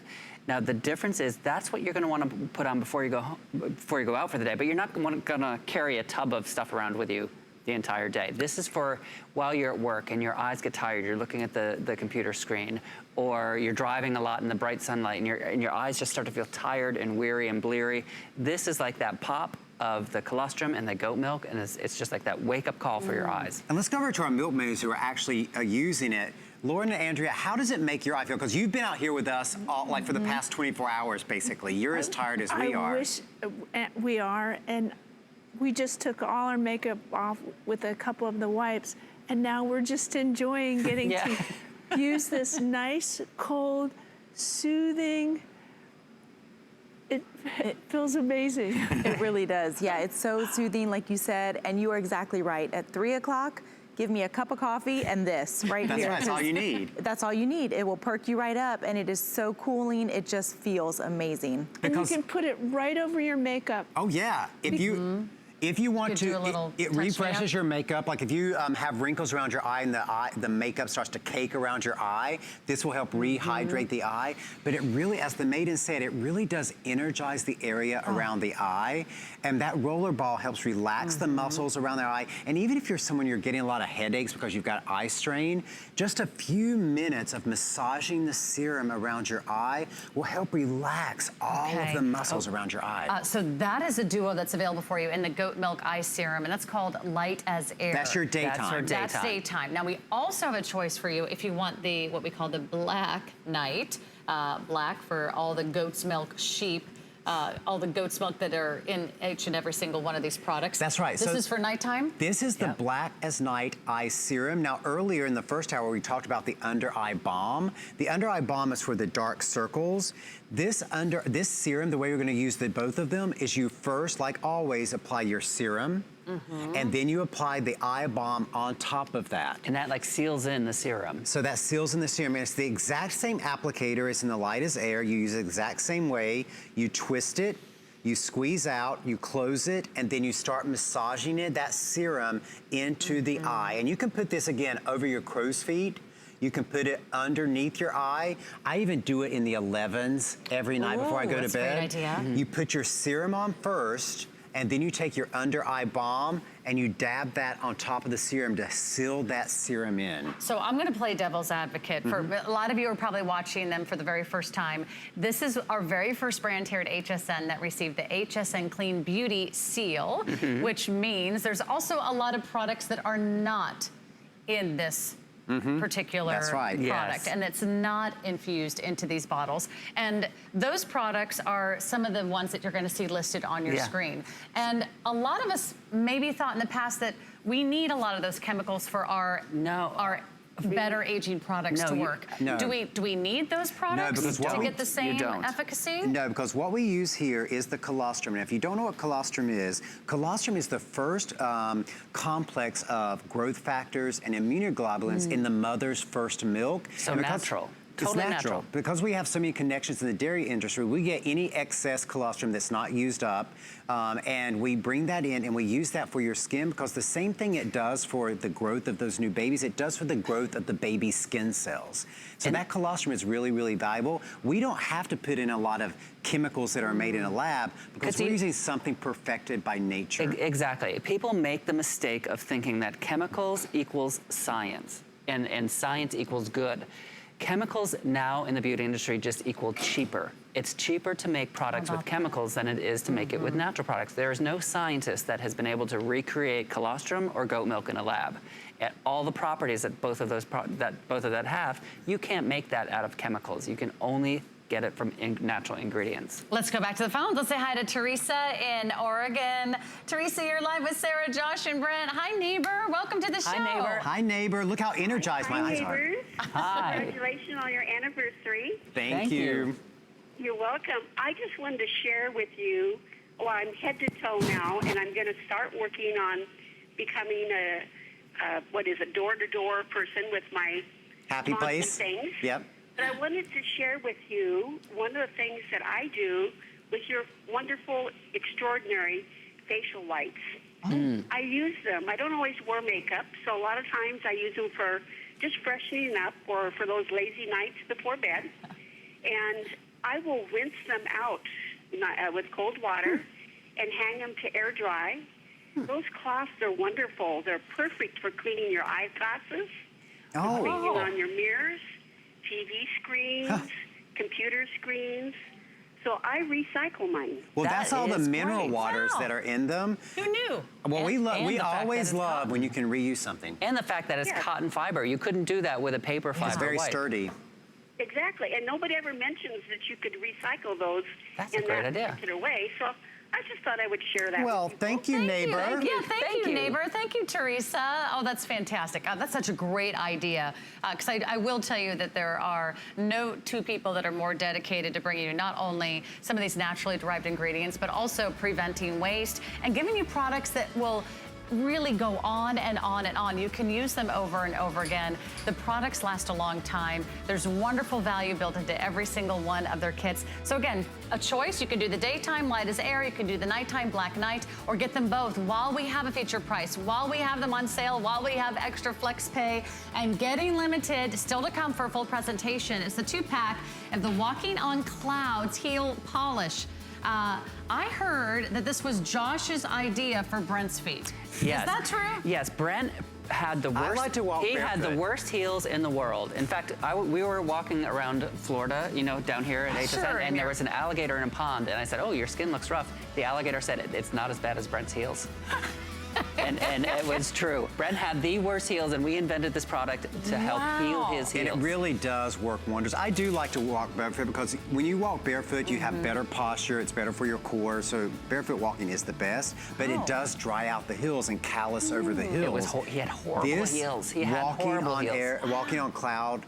now the difference is that's what you're going to want to put on before you go out for the day. But you're not going to carry a tub of stuff around with you the entire day. This is for while you're at work and your eyes get tired, you're looking at the computer screen, or you're driving a lot in the bright sunlight and your eyes just start to feel tired and weary and bleary. This is like that pop of the colostrum and the goat milk, and it's just like that wake-up call for your eyes. And let's go over to our milkmaids who are actually using it. Lauren and Andrea, how does it make your eye feel? Because you've been out here with us like for the past 24 hours, basically. You're as tired as we are. I wish we are, and we just took all our makeup off with a couple of the wipes, and now we're just enjoying getting to use this nice, cold, soothing. It feels amazing. It really does. Yeah, it's so soothing, like you said, and you are exactly right. At 3 o'clock, give me a cup of coffee and this right That's here. right, that's all you need. That's all you need. It will perk you right up, and it is so cooling. It just feels amazing. And you can put it right over your makeup. Oh yeah, if you want do a to, little it touch refreshes up. your makeup. Like if you have wrinkles around your eye and the makeup starts to cake around your eye, this will help rehydrate the eye. But it really, as the maiden said, it really does energize the area around the eye. And that roller ball helps relax the muscles around the eye. And even if you're someone you're getting a lot of headaches because you've got eye strain, just a few minutes of massaging the serum around your eye will help relax all of the muscles around your eye. So that is a duo that's available for you in the goat milk eye serum, and that's called Light as Air. That's your daytime. That's daytime. Now we also have a choice for you if you want the what we call the black night, black for all the goat's milk sheep. All the goat's milk that are in each and every single one of these products. That's right. This is for nighttime? This is the Black as Night Eye Serum. Now, earlier in the first hour, we talked about the under eye balm. The under eye balm is for the dark circles. This serum, the way we're going to use both of them is you first, like always, apply your serum. And then you apply the eye balm on top of that. And that like seals in the serum. So that seals in the serum. And it's the exact same applicator as in the Light as Air. You use it the exact same way. You twist it, you squeeze out, you close it, and then you start massaging that serum into the eye. And you can put this, again, over your crow's feet. You can put it underneath your eye. I even do it in the 11s every night before I go to bed. That's a great idea. You put your serum on first, and then you take your under eye balm and you dab that on top of the serum to seal that serum in. So I'm going to play devil's advocate. For a lot of you are probably watching them for the very first time. This is our very first brand here at HSN that received the HSN Clean Beauty seal, which means there's also a lot of products that are not in this particular product, and it's not infused into these bottles. And those products are some of the ones that you're going to see listed on your screen. And a lot of us maybe thought in the past that we need a lot of those chemicals for our better aging products to work. Do we need those products to get the same efficacy? No, because what we use here is the colostrum. And if you don't know what colostrum is the first complex of growth factors and immunoglobulins in the mother's first milk. So natural. Totally natural. Because we have so many connections in the dairy industry, we get any excess colostrum that's not used up, and we bring that in and we use that for your skin, because the same thing it does for the growth of those new babies, it does for the growth of the baby skin cells. So that colostrum is really, really valuable. We don't have to put in a lot of chemicals that are made in a lab because we're using something perfected by nature. Exactly. People make the mistake of thinking that chemicals equals science and science equals good. Chemicals now in the beauty industry just equal cheaper. It's cheaper to make products with chemicals than it is to make it with natural products. There is no scientist that has been able to recreate colostrum or goat milk in a lab. At all the properties that both of that have, you can't make that out of chemicals. You can only get it from natural ingredients. Let's go back to the phones. Let's say hi to Teresa in Oregon. Teresa, you're live with Sarah, Josh, and Brent. Hi, neighbor. Welcome to the show. Hi, neighbor. Hi, neighbor. Look how energized my eyes are. Hi. Congratulations on your anniversary. Thank you. You're welcome. I just wanted to share with you, well, I'm head to toe now, and I'm going to start working on becoming a door-to-door person with my Happy fonts and place. things. Yep. But I wanted to share with you one of the things that I do with your wonderful, extraordinary facial lights. I use them. I don't always wear makeup, so a lot of times I use them for just freshening up or for those lazy nights before bed. And I will rinse them out with cold water and hang them to air dry. Those cloths are wonderful. They're perfect for cleaning your eyeglasses, cleaning on your mirrors, TV screens, computer screens. So I recycle mine. Well, that's all the mineral great. waters that are in them. Who knew? Well, we fact always that it's love cotton. when you can reuse something. And the fact that it's cotton fiber. You couldn't do that with a paper fiber. It's very wipe. sturdy. Exactly, and nobody ever mentions that you could recycle those That's a in great that idea. particular way. So I just thought I would share that. Well, with you. thank you, neighbor. Yeah, thank you, neighbor. Thank you, Teresa. Oh, that's fantastic. That's such a great idea. Because I will tell you that there are no two people that are more dedicated to bringing you not only some of these naturally derived ingredients, but also preventing waste and giving you products that will really go on and on and on. You can use them over and over again. The products last a long time. There's wonderful value built into every single one of their kits. So again, a choice. You can do the daytime light as air, you can do the nighttime black night, or get them both while we have a feature price, while we have them on sale, while we have extra flex pay. And getting limited, still to come for a full presentation, is the 2-pack of the Walking on Clouds Heel Polish. I heard that this was Josh's idea for Brent's feet. Yes. Is that true? Yes, Brent had the worst. I like to walk He had the barefoot. worst heels in the world. In fact, we were walking around Florida, you know, down here at HSN, Sure, and there was an alligator in a pond, and I said, "Oh, your skin looks rough." The alligator said, "It's not as bad as Brent's heels." and it was true. Brent had the worst heels, and we invented this product to help heal his And heels. it really does work wonders. I do like to walk barefoot because when you walk barefoot, you have better posture. It's better for your core. So barefoot walking is the best, but it does dry out the heels and callus over the heels. He had horrible heels. He had walking horrible on heels. air, walking on cloud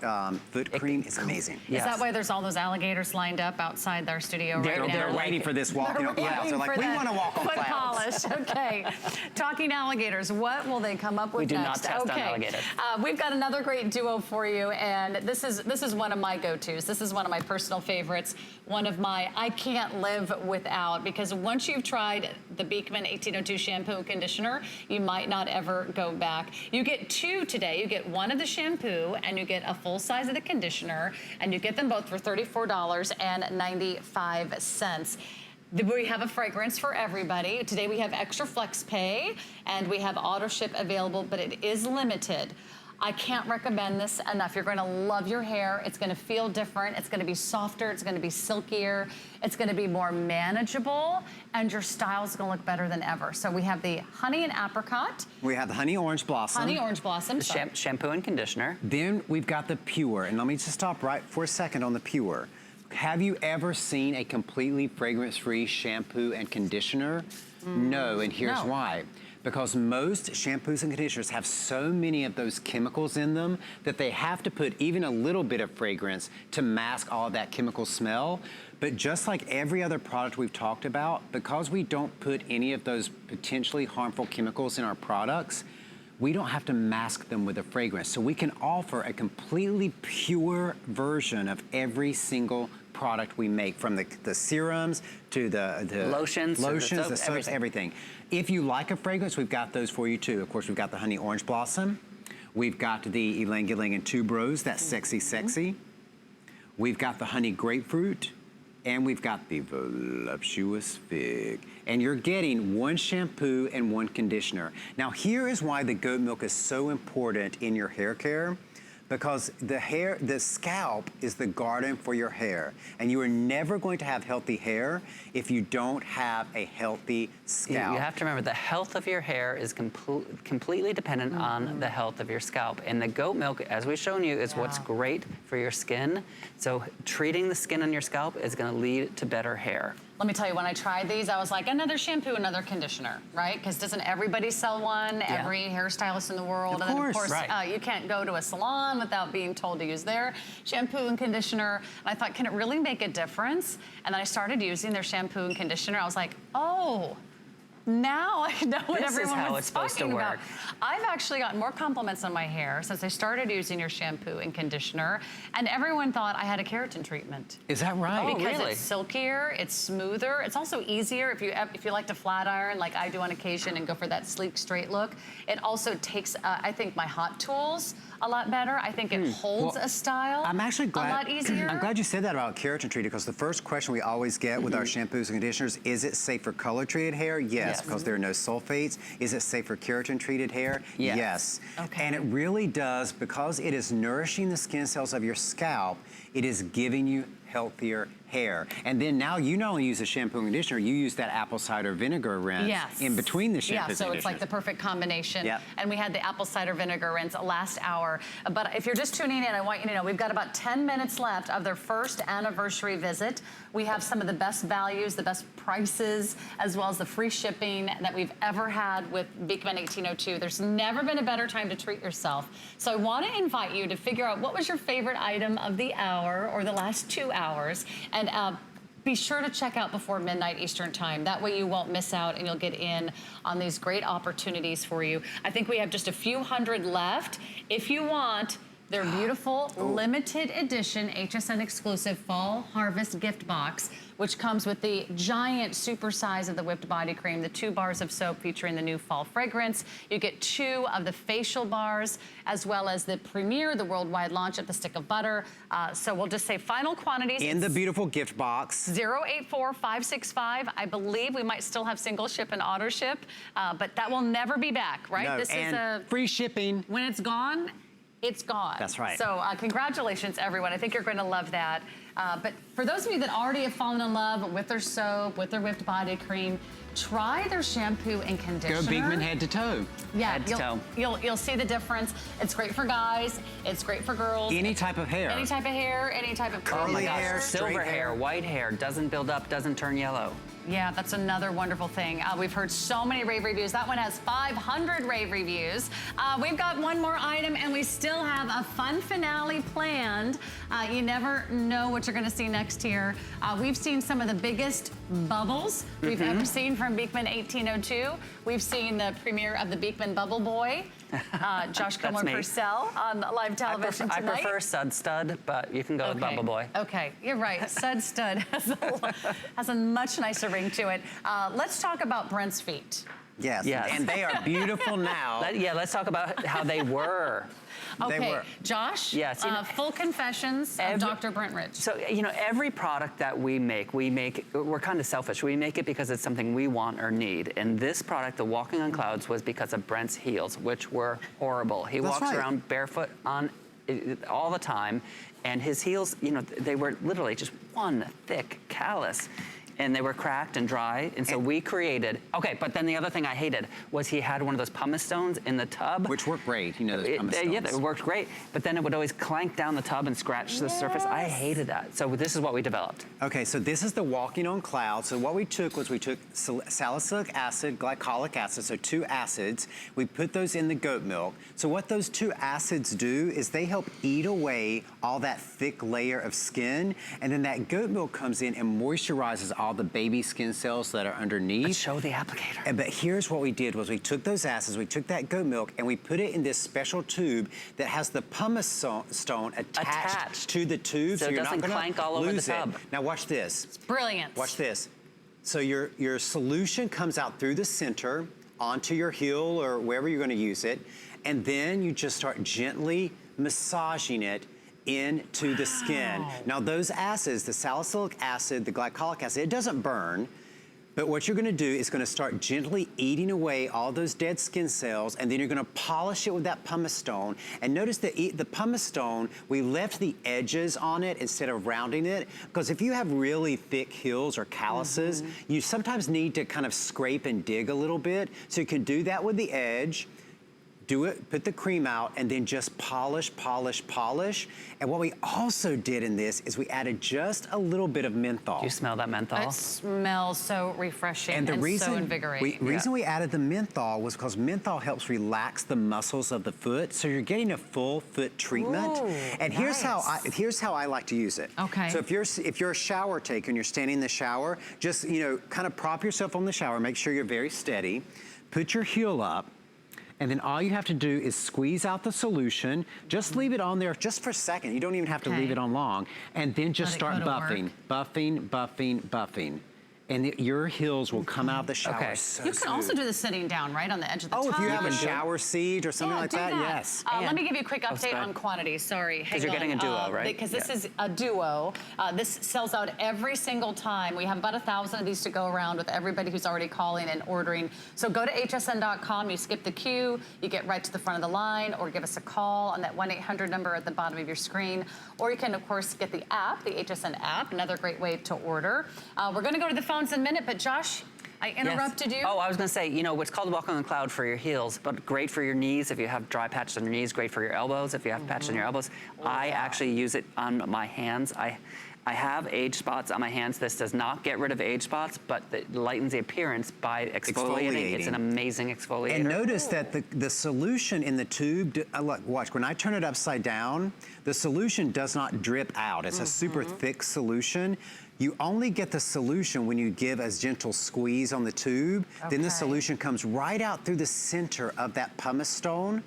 foot cream is amazing. Is that why there's all those alligators lined up outside their studio right now? They're waiting for this walking on clouds. They're like, we want to walk on foot clouds. polish. Okay. Talking alligators, what will they come up with We do next? not test on alligators. We've got another great duo for you, and this is one of my go-tos. This is one of my personal favorites, one of my I can't live without, because once you've tried the Beekman 1802 shampoo and conditioner, you might not ever go back. You get two today. You get one of the shampoo, and you get a full size of the conditioner, and you get them both for $34.95. We have a fragrance for everybody. Today we have extra flex pay and we have auto ship available, but it is limited. I can't recommend this enough. You're going to love your hair. It's going to feel different. It's going to be softer. It's going to be silkier. It's going to be more manageable, and your style's going to look better than ever. So we have the honey and apricot. We have the honey orange blossom. Honey orange blossom. Shampoo and conditioner. Then we've got the pure, and let me just stop right for a second on the pure. Have you ever seen a completely fragrance-free shampoo and conditioner? No, and here's why. Because most shampoos and conditioners have so many of those chemicals in them that they have to put even a little bit of fragrance to mask all of that chemical smell. But just like every other product we've talked about, because we don't put any of those potentially harmful chemicals in our products, we don't have to mask them with a fragrance. So we can offer a completely pure version of every single product we make, from the serums to the lotions, the soaps, everything. If you like a fragrance, we've got those for you too. Of course, we've got the honey orange blossom. We've got the ylang ylang and tuberose, that's sexy. We've got the honey grapefruit. And we've got the voluptuous fig. And you're getting one shampoo and one conditioner. Now, here is why the goat milk is so important in your hair care. Because the scalp is the garden for your hair. And you are never going to have healthy hair if you don't have a healthy scalp. You have to remember, the health of your hair is completely dependent on the health of your scalp. And the goat milk, as we've shown you, is what's great for your skin. So treating the skin on your scalp is going to lead to better hair. Let me tell you, when I tried these, I was like, another shampoo, another conditioner, right? Because doesn't everybody sell one? Yeah. Every hairstylist in the world. Of And then, of course. course, you can't go to a salon without being told to use their shampoo and conditioner. And I thought, can it really make a difference? And then I started using their shampoo and conditioner. I was like, oh, now I know what This is everyone how was it's supposed to talking about. work. I've actually gotten more compliments on my hair since I started using your shampoo and conditioner, and everyone thought I had a keratin treatment. Is that right? Because really? it's silkier, it's smoother. It's also easier if you like to flat iron, like I do on occasion, and go for that sleek, straight look. It also takes, I think, my hot tools a lot better. I think it holds a style I'm actually glad, a lot easier. I'm glad you said that about keratin treated, because the first question we always get with our shampoos and conditioners, is it safe for color treated hair? Yes, because there are no sulfates. Is it safe for keratin treated hair? Yes. Okay. And it really does, because it is nourishing the skin cells of your scalp, it is giving you healthier hair. And then now you not only use the shampoo and conditioner, you use that apple cider vinegar rinse in between the shampoo and so it's like the perfect combination. Yep. And we had the apple cider vinegar rinse last hour. But if you're just tuning in, I want you to know we've got about 10 minutes left of their first anniversary visit. We have some of the best values, the best prices, as well as the free shipping that we've ever had with Beekman 1802. There's never been a better time to treat yourself. So I want to invite you to figure out what was your favorite item of the hour or the last 2 hours. And be sure to check out before midnight Eastern time. That way you won't miss out and you'll get in on these great opportunities for you. I think we have just a few hundred left. If you want their beautiful limited edition HSN exclusive fall harvest gift box, which comes with the giant super size of the whipped body cream, the 2 bars of soap featuring the new fall fragrance. You get 2 of the facial bars, as well as the premiere, the worldwide launch of the stick of butter. So we'll just say final quantities. in the beautiful gift box. 084565. I believe we might still have single ship and auto ship, but that will never be back, right? No, This and is a free shipping. when it's gone, it's gone. That's right. So congratulations, everyone. I think you're going to love that. But for those of you that already have fallen in love with their soap, with their whipped body cream, try their shampoo and conditioner. Go Beekman head to toe. Yeah, Head to toe. you'll see the difference. It's great for guys. It's great for girls. Any type of hair. Any type of hair, any type of Curly Oh my gosh, hair, silver straight hair, hair. white hair, doesn't build up, doesn't turn yellow. Yeah, that's another wonderful thing. We've heard so many rave reviews. That one has 500 rave reviews. We've got one more item, and we still have a fun finale planned. You never know what you're going to see next here. We've seen some of the biggest bubbles we've ever seen from Beekman 1802. We've seen the premiere of the Beekman Bubble Boy, Josh Gilmore me. Purcell on live television I tonight. prefer Sud Stud, but you can go with Bubble Boy. Okay, you're right. Sud Stud has a much nicer ring to it. Let's talk about Brent's feet. Yes. Yes. And they are beautiful now. Let's talk about how they were. Okay, were. Josh, Yes, you know, full confessions of Dr. Brent Rich. So, you know, every product that we make, we're kind of selfish. We make it because it's something we want or need. And this product, the Walking on Clouds, was because of Brent's heels, which were horrible. He That's walks right. around barefoot all the time. And his heels, you know, they were literally just one thick callus. And they were cracked and dry, and so we created, but then the other thing I hated was he had one of those pumice stones in the tub. Which work great, you know, those pumice stones. Yeah, they worked great, but then it would always clank down the tub and scratch the surface. I hated that, so this is what we developed. Okay, so this is the Walking on Clouds. So what we took was we took salicylic acid, glycolic acid, so 2 acids. We put those in the goat milk. So what those 2 acids do is they help eat away all that thick layer of skin, and then that goat milk comes in and moisturizes all the baby skin cells that are underneath. Let's show the applicator. But here's what we did was we took those acids, we took that goat milk, and we put it in this special tube that has the pumice stone attached to the tube, so it you're doesn't not clank gonna all over the lose tub. it. Now watch this. Brilliant. Watch this. So your solution comes out through the center onto your heel or wherever you're going to use it, and then you just start gently massaging it into the skin. Now those acids, the salicylic acid, the glycolic acid, it doesn't burn, but what you're gonna do is gonna start gently eating away all those dead skin cells, and then you're gonna polish it with that pumice stone. And notice that the pumice stone, we left the edges on it instead of rounding it, because if you have really thick heels or calluses, you sometimes need to kind of scrape and dig a little bit. So you can do that with the edge. do it, put the cream out, and then just polish, polish, polish. And what we also did in this is we added just a little bit of menthol. Do you smell that menthol? It smells so refreshing and so invigorating. reason we added the menthol was because menthol helps relax the muscles of the foot, so you're getting a full foot treatment. Ooh, and here's how I like to use it. Okay. So if you're a shower taker and you're standing in the shower, just kind of prop yourself on the shower, make sure you're very steady, put your heel up, and then all you have to do is squeeze out the solution. Just leave it on there just for a second. You don't even have to leave it on long. And then just start buffing, buffing, buffing, buffing. And your heels will come out of the shower so You can also do the sitting down, right, on the edge of the tub. Oh, if you have a shower seat or something like that, yes. Let me give you a quick update on quantities. Sorry. Because you're getting a duo, right? Because this is a duo. This sells out every single time. We have about 1,000 of these to go around with everybody who's already calling and ordering. So go to hsn.com, you skip the queue, you get right to the front of the line, or give us a call on that 1-800 number at the bottom of your screen. Or you can, of course, get the app, the HSN app, another great way to order. We're going to go to the phones in a minute, but Josh, I interrupted you. Oh, I was going to say, it's called walking on a cloud for your heels, but great for your knees if you have dry patches on your knees, great for your elbows if you have patches on your elbows. I actually use it on my hands. I have age spots on my hands. This does not get rid of age spots, but it lightens the appearance by exfoliating. It's an amazing exfoliator. And notice that the solution in the tube, look, watch, when I turn it upside down, the solution does not drip out. It's a super thick solution. You only get the solution when you give a gentle squeeze on the tube. Then the solution comes right out through the center of that pumice stone,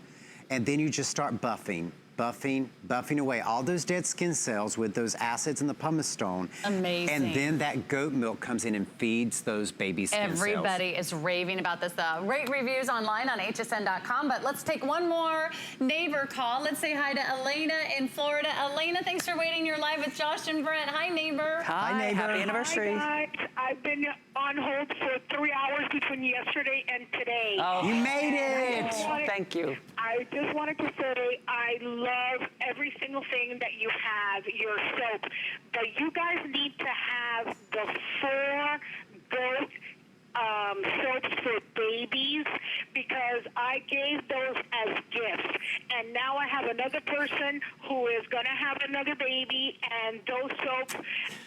and then you just start buffing. Buffing away all those dead skin cells with those acids in the pumice stone. Amazing. And then that goat milk comes in and feeds those baby skin cells. Everybody is raving about this. Rate reviews online on hsn.com. But let's take one more neighbor call. Let's say hi to Elena in Florida. Elena, thanks for waiting. You're live with Josh and Brent. Hi, neighbor. Hi, neighbor. Happy anniversary. Hi, guys. I've been on hold for 3 hours between yesterday and today. Oh, you made it. Thank you. I just wanted to say I love every single thing that you have, your soap, but you guys need to have the 4 goat soaps for babies, because I gave those as gifts, and now I have another person who is going to have another baby, and those soaps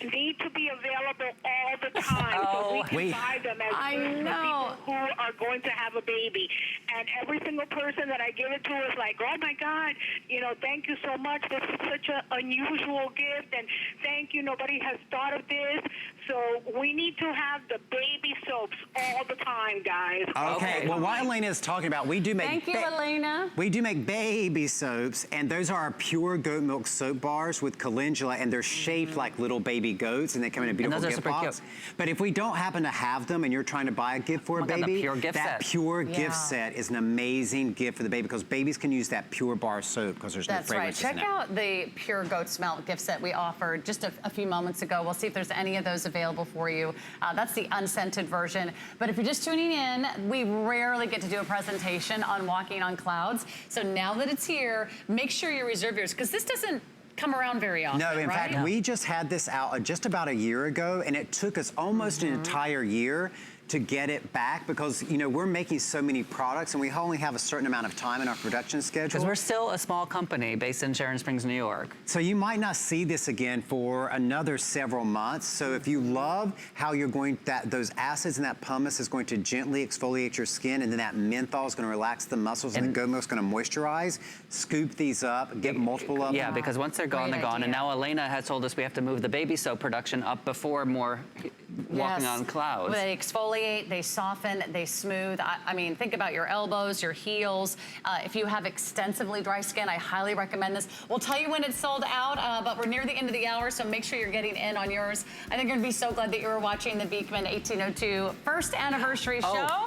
need to be available all the time so we can buy them as people who are going to have a baby. And every single person that I give it to is like, oh my God, thank you so much. This is such an unusual gift, and thank you. Nobody has thought of this. So we need to have the baby soaps all the time, guys. Okay, well, what Elena is talking about, we do make... Thank you, Elena. We do make baby soaps, and those are our pure goat milk soap bars with calendula, and they're shaped like little baby goats, and they come in a beautiful gift box. But if we don't happen to have them and you're trying to buy a gift for a baby, that pure gift set is an amazing gift for the baby, because babies can use that pure bar soap because there's no fragrances in it. Check out the Pure Goat Smell gift set we offered just a few moments ago. We'll see if there's any of those available for you. That's the unscented version. But if you're just tuning in, we rarely get to do a presentation on walking on clouds. So now that it's here, make sure you reserve yours, because this doesn't come around very often. No, in fact, we just had this out just about a year ago, and it took us almost an entire year to get it back, because we're making so many products and we only have a certain amount of time in our production schedule. Because we're still a small company based in Sharon Springs, New York. So you might not see this again for another several months. So if you love how you're going, those acids and that pumice is going to gently exfoliate your skin, and then that menthol is going to relax the muscles, and the goat milk is going to moisturize, scoop these up, get multiple of them. Yeah, because once they're gone, they're gone. And now Elena has told us we have to move the baby soap production up before more walking on clouds. They exfoliate, they soften, they smooth. I mean, think about your elbows, your heels. If you have extensively dry skin, I highly recommend this. We'll tell you when it's sold out, but we're near the end of the hour, so make sure you're getting in on yours. I think you're gonna be so glad that you were watching the Beekman 1802 first anniversary show.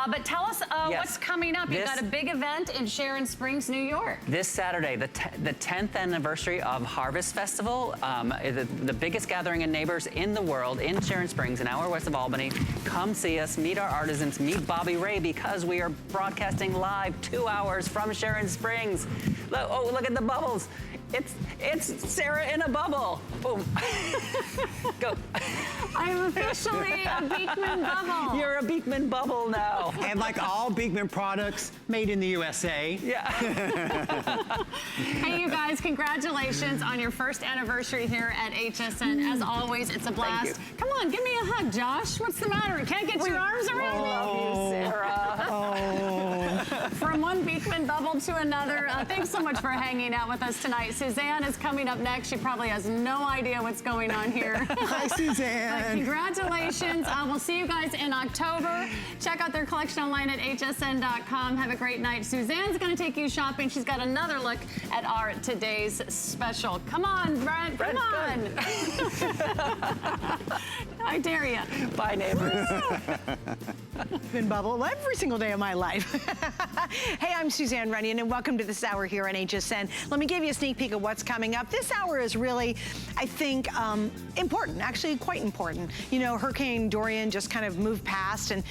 But tell us what's coming up. You've got a big event in Sharon Springs, New York. This Saturday, the 10th anniversary of Harvest Festival, the biggest gathering of neighbors in the world in Sharon Springs, an hour west of Albany. Come see us, meet our artisans, meet Bobby Ray, because we are broadcasting live 2 hours from Sharon Springs. Look at the bubbles. It's Sarah in a bubble. Boom. Go. I'm officially a Beekman bubble. You're a Beekman bubble now. And like all Beekman products, made in the USA. Yeah. Hey, you guys, congratulations on your first anniversary here at HSN. As always, it's a blast. Come on, give me a hug, Josh. What's the matter? Can't get your arms around me? Love you, Sarah. From one Beekman bubble to another. Thanks so much for hanging out with us tonight. Suzanne is coming up next. She probably has no idea what's going on here. Hi, Suzanne. But congratulations. We'll see you guys in October. Check out their collection online at hsn.com. Have a great night. Suzanne's going to take you shopping. She's got another look at our today's special. Come on, Brent. Come on. I dare you. Bye, neighbors. Been bubble every single day of my life. Hey, I'm Suzanne Runyon, and welcome to this hour here on HSN. Let me give you a sneak peek of what's coming up. This hour is really, I think, important, actually quite important. You know, Hurricane Dorian just kind of moved past, and